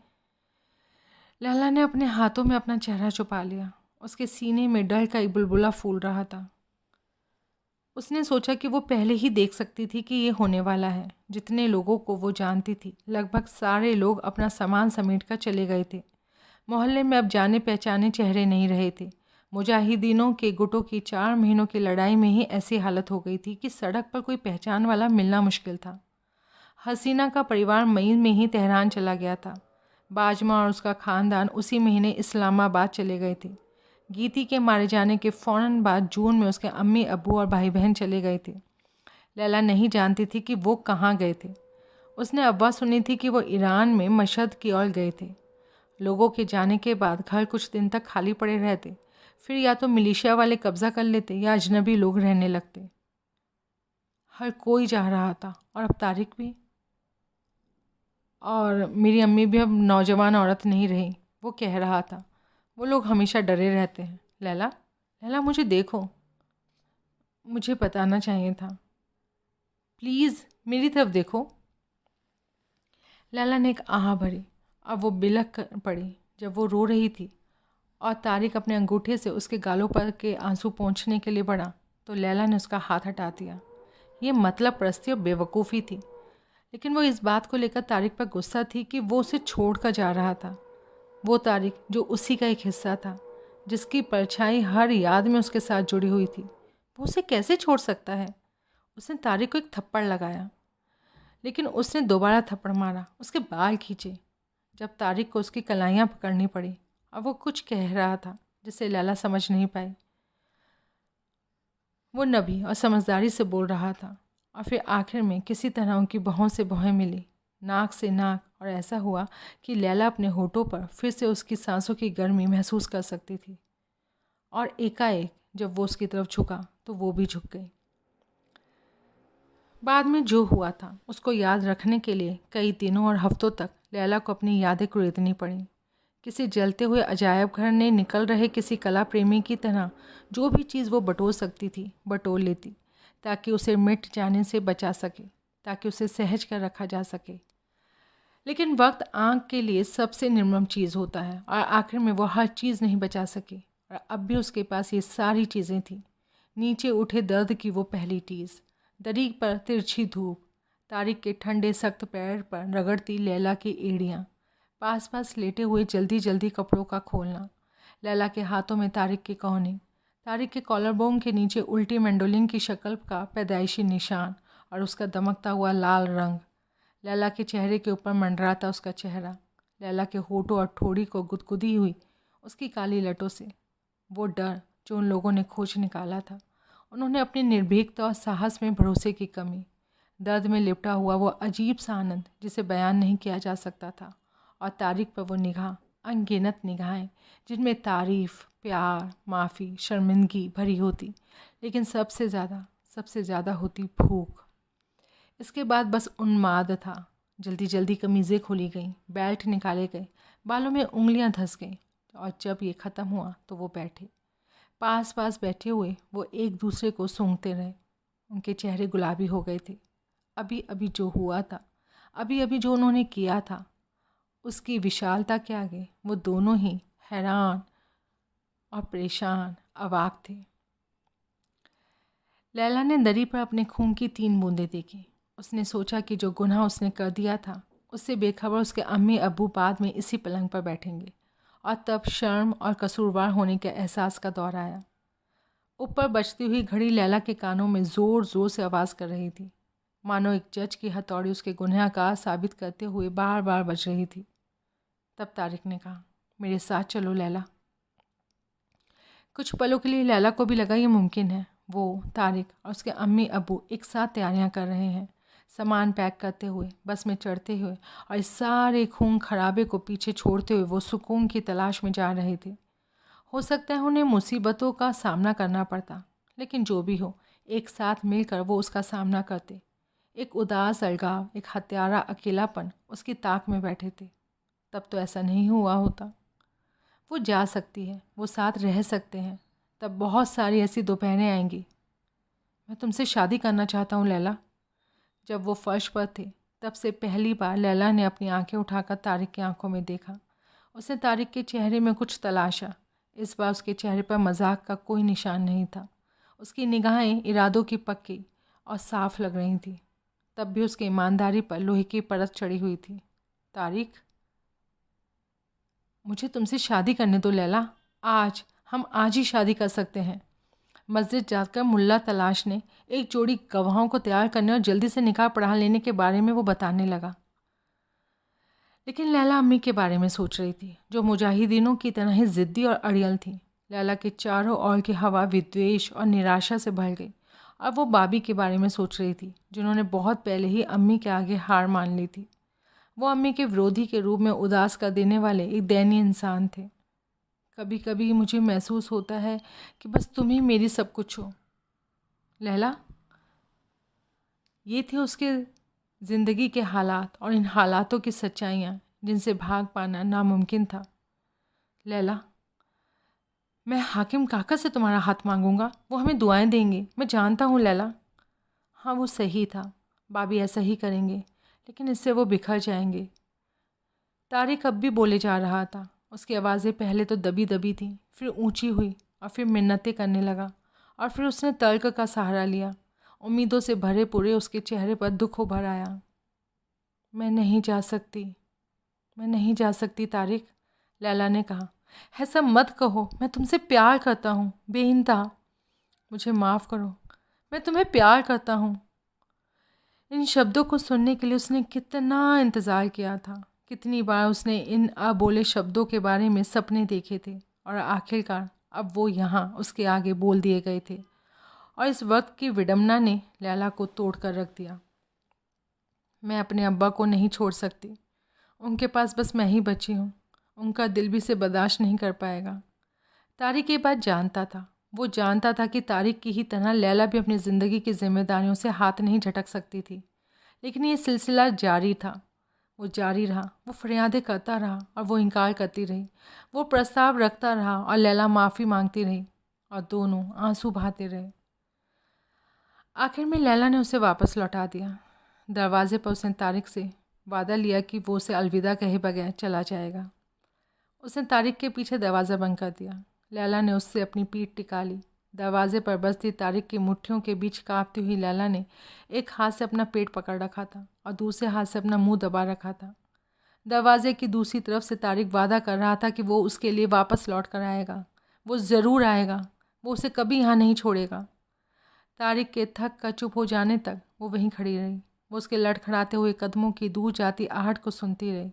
लैला ने अपने हाथों में अपना चेहरा छुपा लिया। उसके सीने में डर का एक बुलबुला फूल रहा था। उसने सोचा कि वो पहले ही देख सकती थी कि ये होने वाला है। जितने लोगों को वो जानती थी लगभग सारे लोग अपना सामान समेट कर चले गए थे। मोहल्ले में अब जाने पहचाने चेहरे नहीं रहे थे। मुजाहिदीनों के गुटों की 4 महीनों की लड़ाई में ही ऐसी हालत हो गई थी कि सड़क पर कोई पहचान वाला मिलना मुश्किल था। हसीना का परिवार मई में ही तेहरान चला गया था। बाजमा और उसका ख़ानदान उसी महीने इस्लामाबाद चले गए थे। गीती के मारे जाने के फ़ौरन बाद जून में उसके अम्मी अब्बू और भाई बहन चले गए थे। लैला नहीं जानती थी कि वो कहाँ गए थे। उसने अफवाह सुनी थी कि वो ईरान में मशहद की ओर गए थे। लोगों के जाने के बाद घर कुछ दिन तक खाली पड़े रहते, फिर या तो मिलिशिया वाले कब्ज़ा कर लेते या अजनबी लोग रहने लगते। हर कोई जा रहा था और अब तारिक भी। और मेरी अम्मी भी अब नौजवान औरत नहीं रही, वो कह रहा था। वो लोग हमेशा डरे रहते हैं। लैला, लैला मुझे देखो, मुझे बताना चाहिए था, प्लीज़ मेरी तरफ देखो। लैला ने एक आह भरी। अब वो बिलख कर पड़ी जब वो रो रही थी और तारिक अपने अंगूठे से उसके गालों पर के आंसू पोंछने के लिए बढ़ा तो लैला ने उसका हाथ हटा दिया। ये मतलब परस्ती और बेवकूफ़ी थी, लेकिन वो इस बात को लेकर तारिक पर गुस्सा थी कि वो उसे छोड़ कर जा रहा था। वो तारिक जो उसी का एक हिस्सा था, जिसकी परछाई हर याद में उसके साथ जुड़ी हुई थी, वो उसे कैसे छोड़ सकता है? उसने तारिक को एक थप्पड़ लगाया, लेकिन उसने दोबारा थप्पड़ मारा, उसके बाल खींचे। जब तारिक को उसकी कलाइयाँ पकड़नी पड़ी और वो कुछ कह रहा था जिसे लैला समझ नहीं पाई। वो नबी और समझदारी से बोल रहा था और फिर आखिर में किसी तरह उनकी भौं से भौहें मिली, नाक से नाक, और ऐसा हुआ कि लैला अपने होठों पर फिर से उसकी सांसों की गर्मी महसूस कर सकती थी। और एकाएक जब वो उसकी तरफ झुका तो वो भी झुक गई। बाद में जो हुआ था उसको याद रखने के लिए कई दिनों और हफ्तों तक लैला को अपनी यादें कुरेदनी पड़ी। किसी जलते हुए अजायब घर ने निकल रहे किसी कला प्रेमी की तरह जो भी चीज़ वो बटोर सकती थी बटोर लेती, ताकि उसे मिट जाने से बचा सके, ताकि उसे सहज कर रखा जा सके। लेकिन वक्त आँख के लिए सबसे निर्मम चीज़ होता है और आखिर में वो हर चीज़ नहीं बचा सकी। और अब भी उसके पास ये सारी चीज़ें थीं। नीचे उठे दर्द की वो पहली टीज़, दरीक पर तिरछी धूप, तारिक के ठंडे सख्त पैर पर रगड़ती लैला की एड़ियाँ, पास पास लेटे हुए जल्दी जल्दी कपड़ों का खोलना, लैला के हाथों में तारिक के कोहनी, तारिक के कॉलर बोन के नीचे उल्टी मैंडोलिन की शक्ल का पैदाइशी निशान और उसका दमकता हुआ लाल रंग, लैला के चेहरे के ऊपर मंडराता उसका चेहरा, लैला के होठों और ठोड़ी को गुदगुदी हुई उसकी काली लटों से, वो डर जो उन लोगों ने खोज निकाला था। उन्होंने अपनी निर्भीकता और साहस में भरोसे की कमी, दर्द में लिपटा हुआ वो अजीब सा आनंद जिसे बयान नहीं किया जा सकता था, और तारिक पर वो निगाह, अनगिनत निगाहें जिनमें तारीफ़, प्यार, माफ़ी, शर्मिंदगी भरी होती, लेकिन सबसे ज़्यादा होती भूख। इसके बाद बस उन्माद था। जल्दी जल्दी कमीज़ें खोली गईं, बेल्ट निकाले गए, बालों में उंगलियां धंस गईं, और जब ये ख़त्म हुआ तो वो बैठे। पास पास बैठे हुए वो एक दूसरे को सूंघते रहे। उनके चेहरे गुलाबी हो गए थे। अभी अभी जो हुआ था, अभी अभी जो उन्होंने किया था, उसकी विशालता के आगे वो दोनों ही हैरान और परेशान, अवाक थे। लैला ने दरी पर अपने खून की 3 बूंदें देखी। उसने सोचा कि जो गुनाह उसने कर दिया था उससे बेखबर उसके अम्मी अब्बू बाद में इसी पलंग पर बैठेंगे, और तब शर्म और कसूरवार होने के एहसास का दौर आया। ऊपर बजती हुई घड़ी लैला के कानों में ज़ोर ज़ोर से आवाज़ कर रही थी, मानो एक जज की हथौड़ी उसके गुनहगार साबित करते हुए बार बार बज रही थी। तब तारिक ने कहा, मेरे साथ चलो लैला। कुछ पलों के लिए लैला को भी लगा ये मुमकिन है। वो, तारिक और उसके अम्मी अब्बू एक साथ तैयारियां कर रहे हैं, सामान पैक करते हुए, बस में चढ़ते हुए, और इस सारे खून खराबे को पीछे छोड़ते हुए वो सुकून की तलाश में जा रहे थे। हो सकता है उन्हें मुसीबतों का सामना करना पड़ता, लेकिन जो भी हो, एक साथ मिलकर वो उसका सामना करते। एक उदास अलगाव, एक हत्यारा अकेलापन उसकी ताक में बैठे थे। तब तो ऐसा नहीं हुआ होता। वो जा सकती है, वो साथ रह सकते हैं। तब बहुत सारी ऐसी दोपहरें आएंगी। मैं तुमसे शादी करना चाहता हूँ लैला। जब वो फर्श पर थे तब से पहली बार लैला ने अपनी आंखें उठाकर तारिक की आंखों में देखा। उसने तारिक के चेहरे में कुछ तलाशा। इस बार उसके चेहरे पर मजाक का कोई निशान नहीं था। उसकी निगाहें इरादों की पक्की और साफ लग रही थी। तब भी उसकी ईमानदारी पर लोहे की परत चढ़ी हुई थी। तारिक, मुझे तुमसे शादी करने दो लैला। हम आज ही शादी कर सकते हैं। मस्जिद जाकर मुल्ला तलाश ने एक जोड़ी गवाहों को तैयार करने और जल्दी से निकाह पढ़ा लेने के बारे में वो बताने लगा। लेकिन लैला अम्मी के बारे में सोच रही थी, जो मुजाहिदीनों की तरह ही ज़िद्दी और अड़ियल थी। लैला के चारों ओर की हवा विद्वेष और निराशा से भर गई, और वो बाबी के बारे में सोच रही थी, जिन्होंने बहुत पहले ही अम्मी के आगे हार मान ली थी। वो अम्मी के विरोधी के रूप में उदास कर देने वाले एक दयनीय इंसान थे। कभी कभी मुझे महसूस होता है कि बस तुम ही मेरी सब कुछ हो लैला। ये थे उसके ज़िंदगी के हालात और इन हालातों की सच्चाइयाँ जिनसे भाग पाना नामुमकिन था। लैला, मैं हाकिम काका से तुम्हारा हाथ मांगूंगा, वो हमें दुआएं देंगे, मैं जानता हूँ लैला। हाँ, वो सही था, बाबी ऐसा ही करेंगे, लेकिन इससे वो बिखर जाएंगे। तारिक अब भी बोले जा रहा था। उसकी आवाज़ें पहले तो दबी दबी थी, फिर ऊंची हुई, और फिर मिन्नतें करने लगा, और फिर उसने तर्क का सहारा लिया। उम्मीदों से भरे पूरे उसके चेहरे पर दुख उभर आया। मैं नहीं जा सकती तारिक, लैला ने कहा। ऐसा मत कहो, मैं तुमसे प्यार करता हूँ, बेइंतहा। मुझे माफ़ करो, मैं तुम्हें प्यार करता हूँ। इन शब्दों को सुनने के लिए उसने कितना इंतज़ार किया था। कितनी बार उसने इन अबोले शब्दों के बारे में सपने देखे थे और आखिरकार अब वो यहाँ उसके आगे बोल दिए गए थे। और इस वक्त की विडंबना ने लैला को तोड़ कर रख दिया। मैं अपने अब्बा को नहीं छोड़ सकती, उनके पास बस मैं ही बची हूँ। उनका दिल भी इसे बर्दाश्त नहीं कर पाएगा। तारिक ये बात जानता था। वो जानता था कि तारिक की ही तरह लैला भी अपनी ज़िंदगी की जिम्मेदारियों से हाथ नहीं झटक सकती थी। लेकिन ये सिलसिला जारी था, वो जारी रहा। वो फरियादें करता रहा और वो इनकार करती रही। वो प्रस्ताव रखता रहा और लैला माफ़ी मांगती रही और दोनों आंसू बहाते रहे। आखिर में लैला ने उसे वापस लौटा दिया। दरवाजे पर उसने तारिक से वादा लिया कि वो उसे अलविदा कहे बगैर चला जाएगा। उसने तारिक के पीछे दरवाज़ा बंद कर दिया। लैला ने उससे अपनी पीठ टिका ली। दरवाजे पर बसती तारिक की मुट्ठियों के बीच कांपती हुई लैला ने एक हाथ से अपना पेट पकड़ रखा था और दूसरे हाथ से अपना मुंह दबा रखा था। दरवाजे की दूसरी तरफ से तारिक वादा कर रहा था कि वो उसके लिए वापस लौट कर आएगा। वो ज़रूर आएगा। वो उसे कभी यहाँ नहीं छोड़ेगा। तारिक के थक कर चुप हो जाने तक वो वहीं खड़ी रही। वो उसके लड़खड़ाते हुए कदमों की दूर जाती आहट को सुनती रही,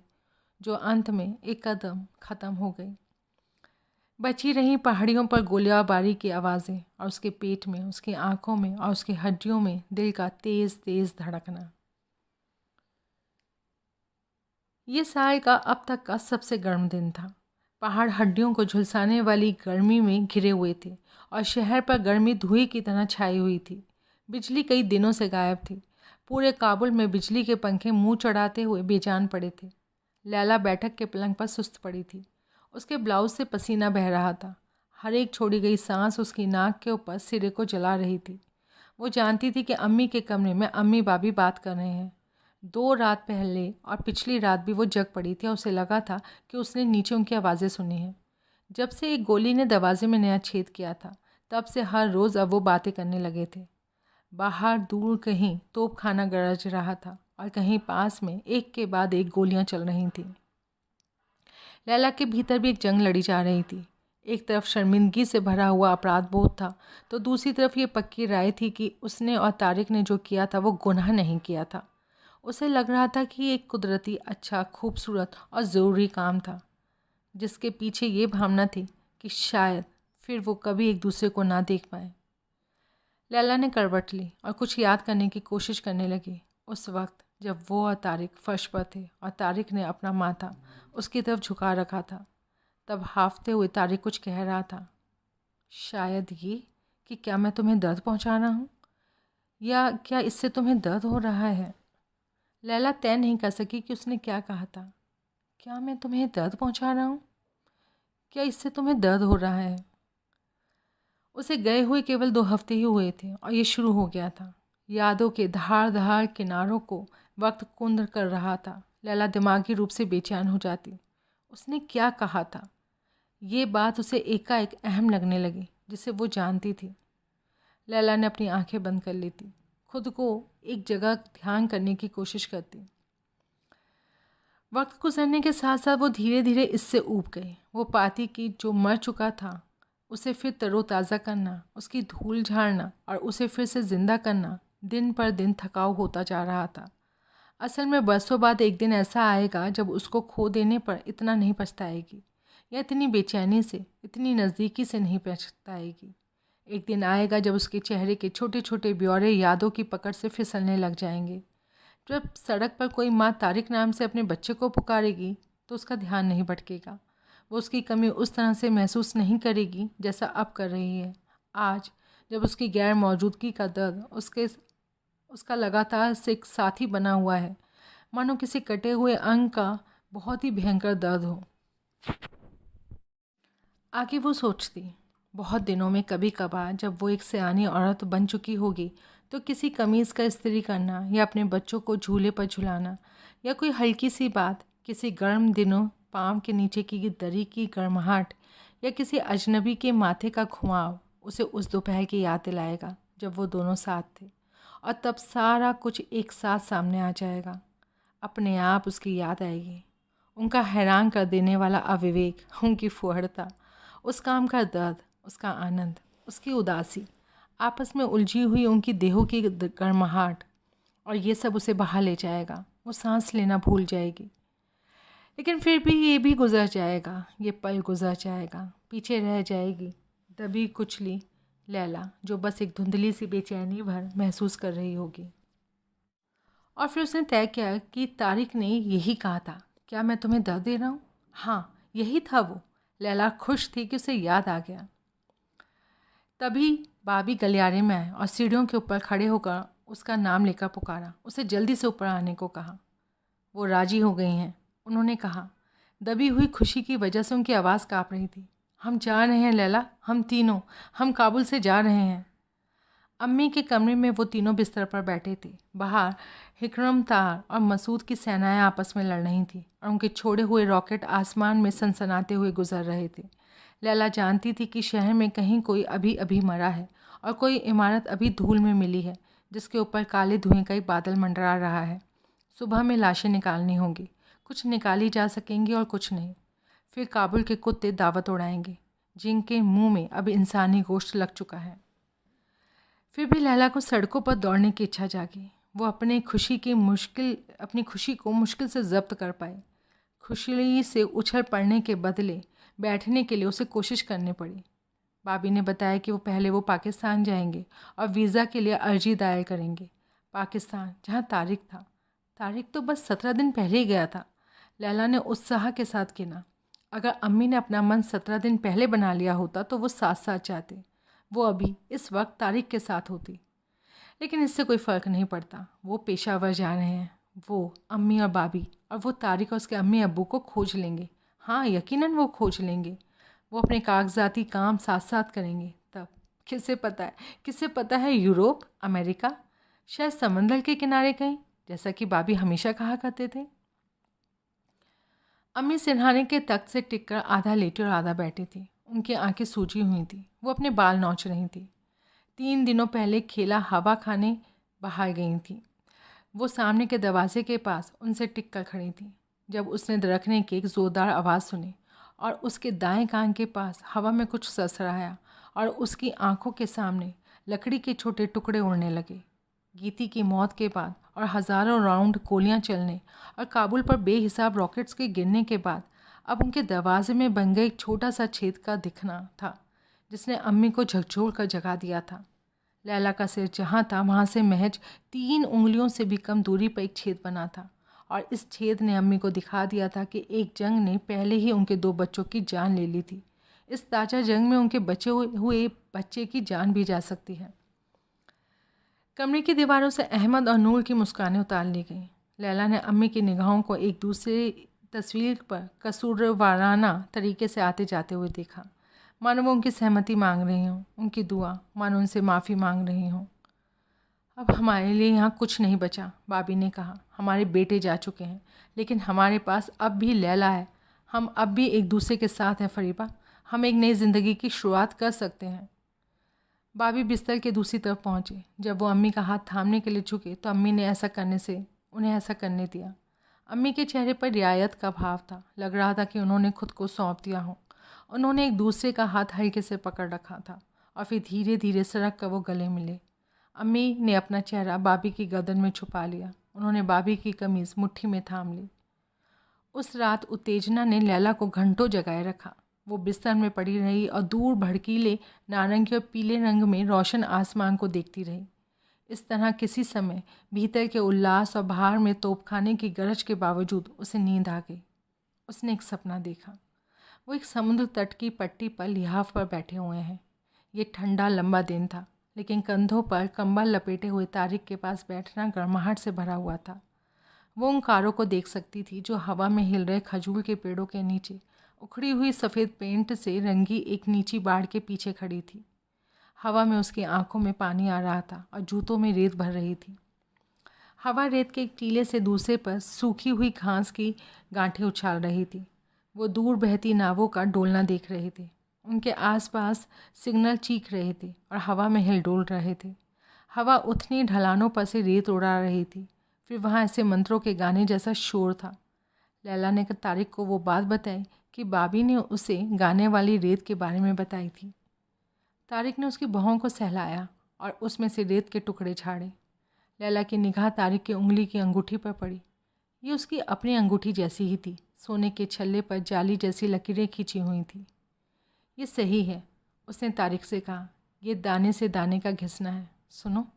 जो अंत में एक कदम ख़त्म हो गई। बची रहीं पहाड़ियों पर गोलियाबारी की आवाज़ें और उसके पेट में, उसकी आंखों में और उसकी हड्डियों में दिल का तेज़ तेज़ धड़कना। ये साल का अब तक का सबसे गर्म दिन था। पहाड़ हड्डियों को झुलसाने वाली गर्मी में घिरे हुए थे और शहर पर गर्मी धुएं की तरह छाई हुई थी। बिजली कई दिनों से गायब थी। पूरे काबुल में बिजली के पंखे मुंह चढ़ाते हुए बेजान पड़े थे। लैला बैठक के पलंग पर सुस्त पड़ी थी। उसके ब्लाउज से पसीना बह रहा था। हर एक छोड़ी गई सांस उसकी नाक के ऊपर सिरे को जला रही थी। वो जानती थी कि अम्मी के कमरे में अम्मी भाभी बात कर रहे हैं। 2 रात पहले और पिछली रात भी वो जग पड़ी थी और उसे लगा था कि उसने नीचे उनकी आवाज़ें सुनी हैं। जब से एक गोली ने दरवाजे में नया छेद किया था, तब से हर रोज़ अब वो बातें करने लगे थे। बाहर दूर कहीं तोपखाना गरज रहा था और कहीं पास में एक के बाद एक गोलियां चल रही थीं। लैला के भीतर भी एक जंग लड़ी जा रही थी। एक तरफ शर्मिंदगी से भरा हुआ अपराध बोध था, तो दूसरी तरफ ये पक्की राय थी कि उसने और तारिक ने जो किया था वो गुनाह नहीं किया था। उसे लग रहा था कि ये एक कुदरती, अच्छा, खूबसूरत और ज़रूरी काम था, जिसके पीछे ये भावना थी कि शायद फिर वो कभी एक दूसरे को ना देख पाए। लैला ने करवट ली और कुछ याद करने की कोशिश करने लगी। उस वक्त जब वो और तारिक फर्श पर थे और तारिक ने अपना माथा उसकी तरफ झुका रखा था, तब हाफते हुए तारिक कुछ कह रहा था। शायद ये कि क्या मैं तुम्हें दर्द पहुंचा रहा हूँ, या क्या इससे तुम्हें दर्द हो रहा है। लैला तय नहीं कर सकी कि उसने क्या कहा था। क्या मैं तुम्हें दर्द पहुंचा रहा हूँ, क्या इससे तुम्हें दर्द हो रहा है। उसे गए हुए केवल 2 हफ्ते ही हुए थे और ये शुरू हो गया था। यादों के धार धार किनारों को वक्त कुंद कर रहा था। लैला दिमागी रूप से बेचैन हो जाती। उसने क्या कहा था, ये बात उसे एकाएक अहम लगने लगी, जिसे वो जानती थी। लैला ने अपनी आंखें बंद कर लेती, खुद को एक जगह ध्यान करने की कोशिश करती। वक्त गुजरने के साथ साथ वो धीरे धीरे इससे ऊब गई। वो पाती कि जो मर चुका था उसे फिर तरोताज़ा करना, उसकी धूल झाड़ना और उसे फिर से ज़िंदा करना दिन पर दिन थकाऊ होता जा रहा था। असल में बरसों बाद एक दिन ऐसा आएगा जब उसको खो देने पर इतना नहीं पछताएगी, या इतनी बेचैनी से, इतनी नज़दीकी से नहीं पछताएगी। एक दिन आएगा जब उसके चेहरे के छोटे छोटे ब्यौरे यादों की पकड़ से फिसलने लग जाएंगे। जब सड़क पर कोई माँ तारिक नाम से अपने बच्चे को पुकारेगी तो उसका ध्यान नहीं भटकेगा। वो उसकी कमी उस तरह से महसूस नहीं करेगी जैसा अब कर रही है। आज जब उसकी गैर मौजूदगी का दर्द उसका लगातार से एक साथी बना हुआ है, मानो किसी कटे हुए अंग का बहुत ही भयंकर दर्द हो। आगे वो सोचती, बहुत दिनों में कभी कभार जब वो एक सयानी औरत बन चुकी होगी तो किसी कमीज़ का इस्त्री करना या अपने बच्चों को झूले पर झुलाना या कोई हल्की सी बात, किसी गर्म दिनों पाँव के नीचे की दरी की गर्माहट या किसी अजनबी के माथे का घुमाव उसे उस दोपहर की याद दिलाएगा जब वो दोनों साथ थे। और तब सारा कुछ एक साथ सामने आ जाएगा। अपने आप उसकी याद आएगी, उनका हैरान कर देने वाला अविवेक, उनकी फुहड़ता, उस काम का दर्द, उसका आनंद, उसकी उदासी। आपस में उलझी हुई उनकी देहों की गर्माहट और ये सब उसे बहा ले जाएगा। वो सांस लेना भूल जाएगी। लेकिन फिर भी ये भी गुजर जाएगा, ये पल गुजर जाएगा। पीछे रह जाएगी दबी कुचली लैला, जो बस एक धुंधली सी बेचैनी भर महसूस कर रही होगी। और फिर उसने तय किया कि तारिक ने यही कहा था, क्या मैं तुम्हें दर्द दे रहा हूँ? हाँ, यही था वो। लैला खुश थी कि उसे याद आ गया। तभी बाबी गलियारे में आए और सीढ़ियों के ऊपर खड़े होकर उसका नाम लेकर पुकारा, उसे जल्दी से ऊपर आने को कहा। वो राजी हो गई हैं, उन्होंने कहा। दबी हुई खुशी की वजह से उनकी आवाज़ काँप रही थी। हम जा रहे हैं लैला, हम तीनों, हम काबुल से जा रहे हैं। अम्मी के कमरे में वो तीनों बिस्तर पर बैठे थे। बाहर हिकरम तार और मसूद की सेनाएं आपस में लड़ रही थीं और उनके छोड़े हुए रॉकेट आसमान में सनसनाते हुए गुजर रहे थे। लैला जानती थी कि शहर में कहीं कोई अभी अभी मरा है और कोई इमारत अभी धूल में मिली है जिसके ऊपर काले धुएं का ही बादल मंडरा रहा है। सुबह में लाशें निकालनी होंगी, कुछ निकाली जा सकेंगी और कुछ नहीं। फिर काबुल के कुत्ते दावत उड़ाएंगे जिनके मुंह में अब इंसानी गोश्त लग चुका है। फिर भी लैला को सड़कों पर दौड़ने की इच्छा जागी। वो अपनी खुशी को मुश्किल से जब्त कर पाए। खुशी से उछल पड़ने के बदले बैठने के लिए उसे कोशिश करनी पड़ी। बाबी ने बताया कि वो पाकिस्तान जाएंगे और वीज़ा के लिए अर्जी दायर करेंगे। पाकिस्तान, जहाँ तारिक था। तारिक तो बस 17 दिन पहले ही गया था। लैला ने उत्साह के साथ गिना। अगर अम्मी ने अपना मन 17 दिन पहले बना लिया होता तो वो साथ साथ जाते। वो अभी इस वक्त तारिक के साथ होती। लेकिन इससे कोई फ़र्क नहीं पड़ता। वो पेशावर जा रहे हैं। वो, अम्मी और बाबी, और वो तारिक और उसके अम्मी अब्बू को खोज लेंगे। हाँ, यकीनन वो खोज लेंगे। वो अपने कागजाती काम साथ साथ करेंगे। तब किसे पता है यूरोप, अमेरिका, शायद समंदर के किनारे कहीं, जैसा कि बाबी हमेशा कहा करते थे। अम्मी सिरहाने के तख्त से टिककर आधा लेटी और आधा बैठी थी। उनकी आंखें सूजी हुई थी। वो अपने बाल नोच रही थी। 3 दिनों पहले खेला हवा खाने बाहर गई थी। वो सामने के दरवाजे के पास उनसे टिक कर खड़ी थी जब उसने दरखने की एक ज़ोरदार आवाज़ सुनी और उसके दाएं कान के पास हवा में कुछ सरसराया और उसकी आंखों के सामने लकड़ी के छोटे टुकड़े उड़ने लगे। गीती की मौत के बाद और हज़ारों राउंड गोलियां चलने और काबुल पर बेहिसाब रॉकेट्स के गिरने के बाद अब उनके दरवाजे में बन गए एक छोटा सा छेद का दिखना था जिसने अम्मी को झकझोर कर जगा दिया था। लैला का सिर जहाँ था वहाँ से महज 3 उंगलियों से भी कम दूरी पर एक छेद बना था और इस छेद ने अम्मी को दिखा दिया था कि एक जंग ने पहले ही उनके 2 बच्चों की जान ले ली थी। इस ताज़ा जंग में उनके बचे हुए बच्चे की जान भी जा सकती है। कमरे की दीवारों से अहमद और नूर की मुस्कानें उतार ली गईं। लैला ने अम्मी की निगाहों को एक दूसरी तस्वीर पर कसूरवाराना तरीके से आते जाते हुए देखा, मानो वो उनकी सहमति मांग रही हों, उनकी दुआ, मानो उनसे माफ़ी मांग रही हों। अब हमारे लिए यहाँ कुछ नहीं बचा, बाबी ने कहा। हमारे बेटे जा चुके हैं, लेकिन हमारे पास अब भी लैला है। हम अब भी एक दूसरे के साथ हैं फरीबा। हम एक नई ज़िंदगी की शुरुआत कर सकते हैं। बाबी बिस्तर के दूसरी तरफ पहुँचे। जब वो अम्मी का हाथ थामने के लिए झुके तो अम्मी ने उन्हें ऐसा करने दिया। अम्मी के चेहरे पर रियायत का भाव था। लग रहा था कि उन्होंने खुद को सौंप दिया हो। उन्होंने एक दूसरे का हाथ हल्के से पकड़ रखा था और फिर धीरे धीरे सरक कर वो गले मिले। अम्मी ने अपना चेहरा बाबी की गर्दन में छुपा लिया। उन्होंने बाबी की कमीज़ मुट्ठी में थाम ली। उस रात उत्तेजना ने लैला को घंटों जगाए रखा। वो बिस्तर में पड़ी रही और दूर भड़कीले नारंगी और पीले रंग में रोशन आसमान को देखती रही। इस तरह किसी समय भीतर के उल्लास और बाहर में तोपखाने की गरज के बावजूद उसे नींद आ गई। उसने एक सपना देखा। वो एक समुद्र तट की पट्टी पर लिहाफ पर बैठे हुए हैं। ये ठंडा लंबा दिन था, लेकिन कंधों पर कंबल लपेटे हुए तारिक के पास बैठना गर्माहट से भरा हुआ था। वो उन कारों को देख सकती थी जो हवा में हिल रहे खजूर के पेड़ों के नीचे उखड़ी हुई सफ़ेद पेंट से रंगी एक नीची बाड़ के पीछे खड़ी थी। हवा में उसकी आंखों में पानी आ रहा था और जूतों में रेत भर रही थी। हवा रेत के एक टीले से दूसरे पर सूखी हुई घास की गांठें उछाल रही थी। वो दूर बहती नावों का डोलना देख रहे थे। उनके आसपास सिग्नल चीख रहे थे और हवा में हिलडोल रहे थे। हवा उथनी ढलानों पर से रेत उड़ा रही थी। फिर वहाँ ऐसे मंत्रों के गाने जैसा शोर था। लैला ने तारिक को वो बात बताई कि बाबी ने उसे गाने वाली रेत के बारे में बताई थी। तारिक ने उसकी बाहों को सहलाया और उसमें से रेत के टुकड़े झाड़े। लैला की निगाह तारिक की उंगली की अंगूठी पर पड़ी। ये उसकी अपनी अंगूठी जैसी ही थी। सोने के छल्ले पर जाली जैसी लकीरें खींची हुई थी। ये सही है, उसने तारिक से कहा। ये दाने से दाने का घिसना है, सुनो।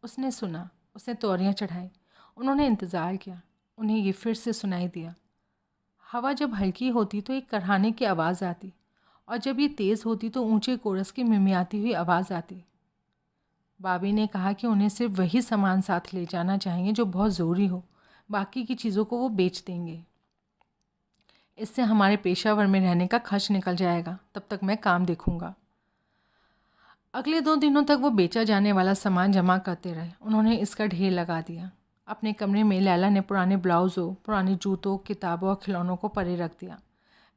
उसने सुना। उसने तौरियाँ चढ़ाई। उन्होंने इंतज़ार किया। उन्हें ये फिर से सुनाई दिया। हवा जब हल्की होती तो एक करहाने की आवाज़ आती, और जब ये तेज़ होती तो ऊंचे कोरस की मिमियाती हुई आवाज़ आती। बाबी ने कहा कि उन्हें सिर्फ वही सामान साथ ले जाना चाहिए जो बहुत ज़रूरी हो, बाकी की चीज़ों को वो बेच देंगे। इससे हमारे पेशावर में रहने का खर्च निकल जाएगा। तब तक मैं काम देखूंगा। अगले 2 दिनों तक वो बेचा जाने वाला सामान जमा करते रहे। उन्होंने इसका ढेर लगा दिया। अपने कमरे में लैला ने पुराने ब्लाउज़ों, पुराने जूतों, किताबों और खिलौनों को परे रख दिया।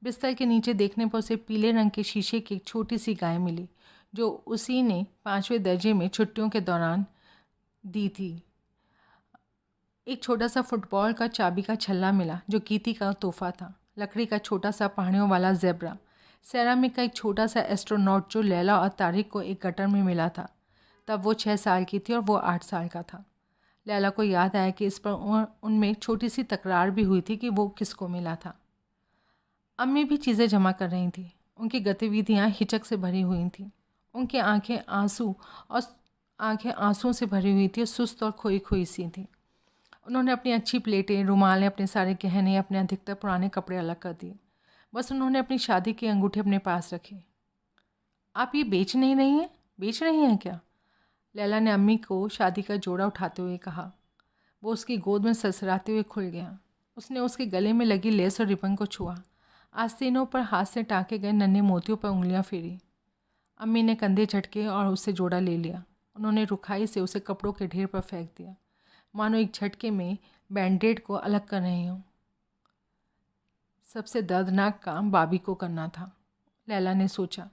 बिस्तर के नीचे देखने पर उसे पीले रंग के शीशे की एक छोटी सी गाय मिली, जो उसी ने 5वें दर्जे में छुट्टियों के दौरान दी थी। एक छोटा सा फुटबॉल का चाबी का छल्ला मिला, जो कीती का तोहफा था। लकड़ी का छोटा सा पहाड़ियों वाला ज़ेब्रा, सेरामिक का एक छोटा सा एस्ट्रोनॉट जो लैला और तारिक को एक गटर में मिला था। तब वो 6 साल की थी और वो 8 साल का था। लैला को याद आया कि इस पर उनमें छोटी सी तकरार भी हुई थी कि वो किसको मिला था। अम्मी भी चीज़ें जमा कर रही थी। उनकी गतिविधियाँ हिचक से भरी हुई थीं। उनकी आंखें आंसुओं से भरी हुई थी और सुस्त और खोई खोई सी थी। उन्होंने अपनी अच्छी प्लेटें, रुमालें, अपने सारे गहने, अपने अधिकतर पुराने कपड़े अलग कर दिए। बस उन्होंने अपनी शादी की अंगूठी अपने पास रखी। आप ये बेच नहीं रही हैं? बेच रही हैं क्या? लैला ने अम्मी को शादी का जोड़ा उठाते हुए कहा। वो उसकी गोद में सरसराते हुए खुल गया। उसने उसके गले में लगी लेस और रिबन को छुआ। आस्तीनों पर हाथ से टाँके गए नन्हे मोतियों पर उंगलियां फेरी। अम्मी ने कंधे झटके और उससे जोड़ा ले लिया। उन्होंने रुखाई से उसे कपड़ों के ढेर पर फेंक दिया, मानो एक झटके में बैंडेड को अलग कर रही हूँ। सबसे दर्दनाक काम बाबी को करना था, लैला ने सोचा।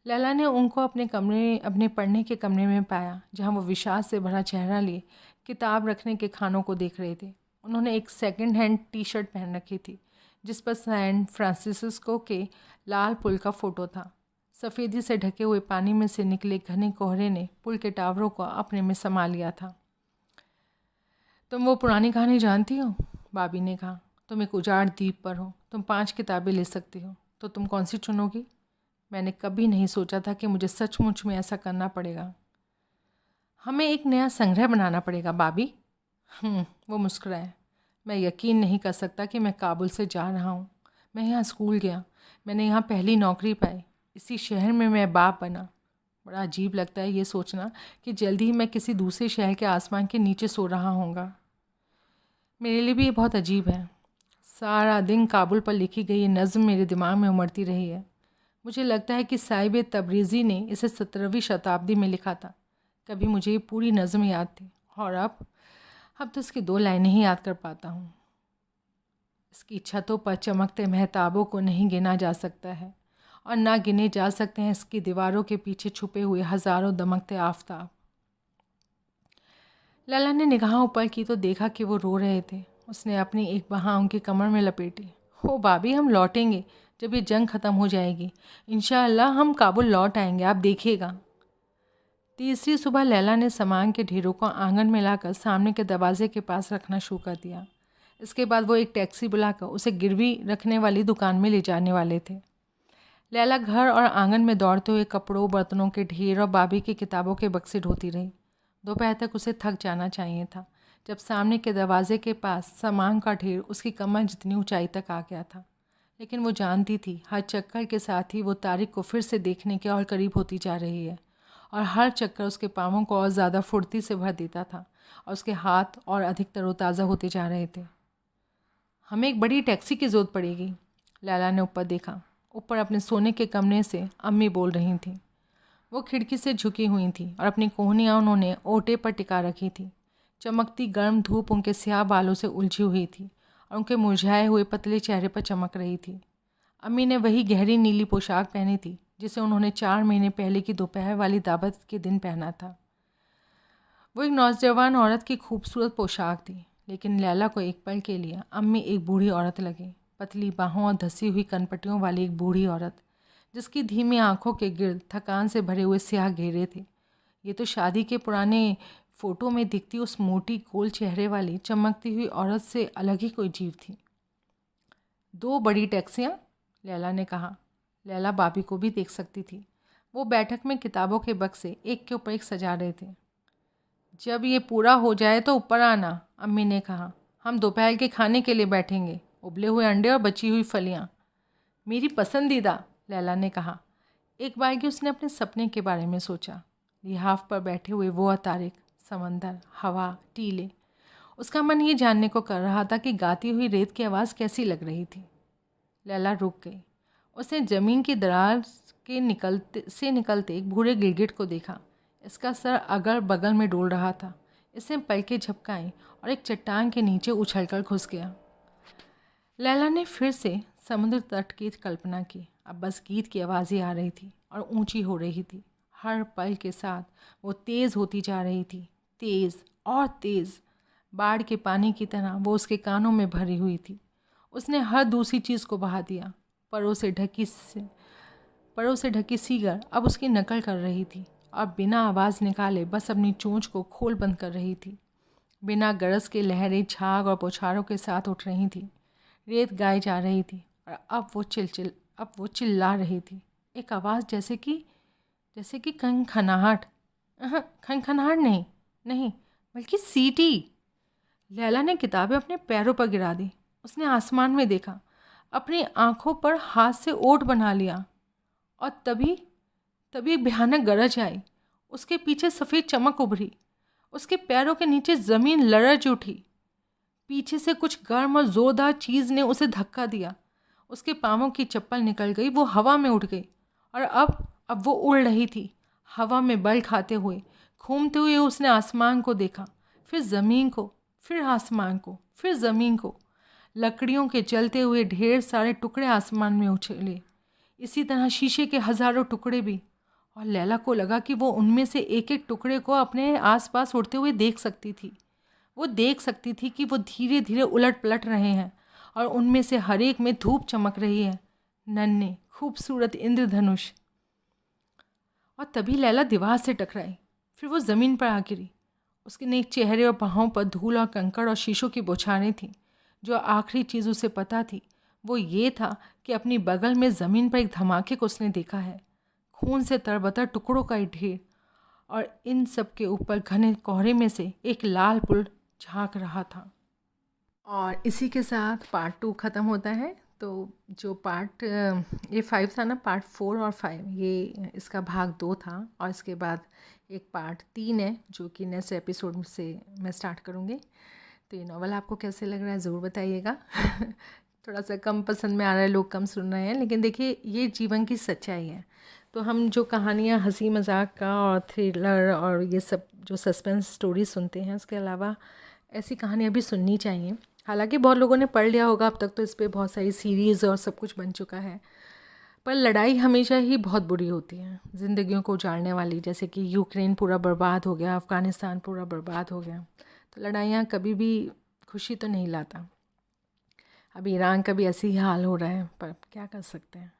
लैला ने उनको अपने पढ़ने के कमरे में पाया, जहाँ वो विषाद से भरा चेहरा लिए किताब रखने के खानों को देख रहे थे। उन्होंने एक सेकंड हैंड टी शर्ट पहन रखी थी, जिस पर सैन फ्रांसिस्को के लाल पुल का फ़ोटो था। सफ़ेदी से ढके हुए पानी में से निकले घने कोहरे ने पुल के टावरों को अपने में समा लिया था। तुम वो पुरानी कहानी जानती हो? बाबी ने कहा। तुम एक उजाड़ द्वीप पर हो। तुम 5 किताबें ले सकती हो, तो तुम कौन सी चुनोगी? मैंने कभी नहीं सोचा था कि मुझे सचमुच में ऐसा करना पड़ेगा। हमें एक नया संग्रह बनाना पड़ेगा बाबी। वो मुस्कुराए। मैं यकीन नहीं कर सकता कि मैं काबुल से जा रहा हूँ। मैं यहाँ स्कूल गया, मैंने यहाँ पहली नौकरी पाई, इसी शहर में मैं बाप बना। बड़ा अजीब लगता है ये सोचना कि जल्दी ही मैं किसी दूसरे शहर के आसमान के नीचे सो रहा होऊंगा। मेरे लिए भी ये बहुत अजीब है। सारा दिन काबुल पर लिखी गई ये नज़्म मेरे दिमाग में उमड़ती रही है। मुझे लगता है कि साहिब तबरेज़ी ने इसे 17वीं शताब्दी में लिखा था। कभी मुझे ये पूरी नज़्म याद थी, और अब तो इसकी 2 लाइनें ही याद कर पाता हूँ। इसकी छतों पर चमकते महताबों को नहीं गिना जा सकता है, और ना गिने जा सकते हैं इसकी दीवारों के पीछे छुपे हुए हज़ारों दमकते आफताब। लैला ने निगाह ऊपर की तो देखा कि वो रो रहे थे। उसने अपनी एक बाँह उनकी कमर में लपेटी। हो बाबी, हम लौटेंगे जब ये जंग ख़त्म हो जाएगी। इंशाअल्लाह हम काबुल लौट आएंगे, आप देखिएगा। तीसरी सुबह लैला ने सामान के ढेरों को आंगन में लाकर सामने के दरवाजे के पास रखना शुरू कर दिया। इसके बाद वो एक टैक्सी बुलाकर उसे गिरवी रखने वाली दुकान में ले जाने वाले थे। लैला घर और आंगन में दौड़ते हुए कपड़ों, बर्तनों के ढेर और बाबी की किताबों के बक्से ढोती रही। दोपहर तक उसे थक जाना चाहिए था, जब सामने के दरवाजे के पास सामान का ढेर उसकी कमर जितनी ऊंचाई तक आ गया था। लेकिन वो जानती थी हर चक्कर के साथ ही वो तारिक को फिर से देखने के और करीब होती जा रही है, और हर चक्कर उसके पाँवों को और ज़्यादा फुर्ती से भर देता था और उसके हाथ और अधिक तरोताज़ा होते जा रहे थे। हमें एक बड़ी टैक्सी की ज़रूरत पड़ेगी। लैला ने ऊपर देखा। ऊपर अपने सोने के कमरे से अम्मी बोल रही थी। वो खिड़की से झुकी हुई थी और अपनी कोहनियाँ उन्होंने ओटे पर टिका रखी थी। चमकती गर्म धूप उनके स्याह बालों से उलझी हुई थी और उनके मुरझाए हुए पतले चेहरे पर चमक रही थी। अम्मी ने वही गहरी नीली पोशाक पहनी थी जिसे उन्होंने 4 महीने पहले की दोपहर वाली दावत के दिन पहना था। वो एक नौजवान औरत की खूबसूरत पोशाक थी, लेकिन लैला को एक पल के लिए अम्मी एक बूढ़ी औरत लगी। पतली बाहों और धसी हुई कनपटियों वाली एक बूढ़ी औरत, जिसकी धीमी आंखों के गिर्द थकान से भरे हुए स्याह घेरे थे। ये तो शादी के पुराने फ़ोटो में दिखती उस मोटी गोल चेहरे वाली चमकती हुई औरत से अलग ही कोई जीव थी। 2 बड़ी टैक्सियाँ, लैला ने कहा। लैला भाभी को भी देख सकती थी। वो बैठक में किताबों के बक्से एक के ऊपर एक सजा रहे थे। जब ये पूरा हो जाए तो ऊपर आना, अम्मी ने कहा। हम दोपहर के खाने के लिए बैठेंगे, उबले हुए अंडे और बची हुई फलियाँ। मेरी पसंदीदा, लैला ने कहा। एक बार कि उसने अपने सपने के बारे में सोचा। लिहाफ पर बैठे हुए वो तारिक, समंदर, हवा, टीले। उसका मन ये जानने को कर रहा था कि गाती हुई रेत की आवाज़ कैसी लग रही थी। लैला रुक गई। उसने ज़मीन की दरार के निकलते एक भूरे गिरगिट को देखा। इसका सर अगल बगल में डोल रहा था। इसने पलकें झपकाई और एक चट्टान के नीचे उछलकर घुस गया। लैला ने फिर से समुद्र तट की कल्पना की। अब बस गीत की आवाज़ ही आ रही थी और ऊंची हो रही थी। हर पल के साथ वो तेज़ होती जा रही थी, तेज़ और तेज़। बाढ़ के पानी की तरह वो उसके कानों में भरी हुई थी। उसने हर दूसरी चीज़ को बहा दिया। परों से ढकी सीगर अब उसकी नकल कर रही थी और बिना आवाज़ निकाले बस अपनी चोंच को खोल बंद कर रही थी। बिना गरज के लहरें झाग और बौछारों के साथ उठ रही थी। रेत गाई जा रही थी और अब वो चिल्ला रही थी। एक आवाज़ जैसे कि खनखनाहट। खनखनाहट नहीं, बल्कि सीटी। लैला ने किताबें अपने पैरों पर गिरा दी। उसने आसमान में देखा, अपनी आंखों पर हाथ से ओट बना लिया। और तभी एक भयानक गरज आई। उसके पीछे सफ़ेद चमक उभरी। उसके पैरों के नीचे ज़मीन लरज उठी। पीछे से कुछ गर्म और ज़ोरदार चीज़ ने उसे धक्का दिया। उसके पाँवों की चप्पल निकल गई। वो हवा में उड़ गई और अब वो उड़ रही थी, हवा में बल खाते हुए। घूमते हुए उसने आसमान को देखा, फिर ज़मीन को, फिर आसमान को, फिर ज़मीन को। लकड़ियों के जलते हुए ढेर सारे टुकड़े आसमान में उछले, इसी तरह शीशे के हज़ारों टुकड़े भी। और लैला को लगा कि वो उनमें से एक एक टुकड़े को अपने आसपास उड़ते हुए देख सकती थी। वो देख सकती थी कि वो धीरे धीरे उलट पलट रहे हैं और उनमें से हर एक में धूप चमक रही है, नन्हे खूबसूरत इंद्रधनुष। और तभी लैला दीवार से टकराई, फिर वो ज़मीन पर आ गिरी। उसके नेक चेहरे और बाहों पर धूल और कंकड़ और शीशों की बौछारें थीं। जो आखिरी चीज़ उसे पता थी वो ये था कि अपनी बगल में ज़मीन पर एक धमाके को उसने देखा है, खून से तरबतर टुकड़ों का एक ढेर। और इन सब के ऊपर घने कोहरे में से एक लाल पुल झांक रहा था। और इसी के साथ पार्ट 2 ख़त्म होता है। तो जो पार्ट ये 5 था ना, पार्ट 4 और 5, ये इसका भाग 2 था। और इसके बाद एक पार्ट 3 है जो कि नेक्स्ट एपिसोड से मैं स्टार्ट करूँगी। तो ये नॉवल आपको कैसे लग रहा है ज़रूर बताइएगा। थोड़ा सा कम पसंद में आ रहा है, लोग कम सुन रहे हैं, लेकिन देखिए ये जीवन की सच्चाई है। तो हम जो कहानियाँ हंसी मजाक का और थ्रिलर और ये सब जो सस्पेंस स्टोरी सुनते हैं, उसके अलावा ऐसी कहानियाँ भी सुननी चाहिए। हालांकि बहुत लोगों ने पढ़ लिया होगा अब तक, तो इस पर बहुत सारी सीरीज़ और सब कुछ बन चुका है। पर लड़ाई हमेशा ही बहुत बुरी होती है, ज़िंदगियों को उजाड़ने वाली। जैसे कि यूक्रेन पूरा बर्बाद हो गया, अफ़गानिस्तान पूरा बर्बाद हो गया। तो लड़ाइयाँ कभी भी खुशी तो नहीं लाता। अब ईरान का भी ऐसे ही हाल हो रहा है, पर क्या कर सकते हैं।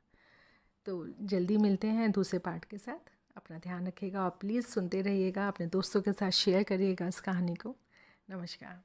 तो जल्दी मिलते हैं दूसरे पार्ट के साथ। अपना ध्यान रखिएगा और प्लीज़ सुनते रहिएगा, अपने दोस्तों के साथ शेयर करिएगा इस कहानी को। नमस्कार।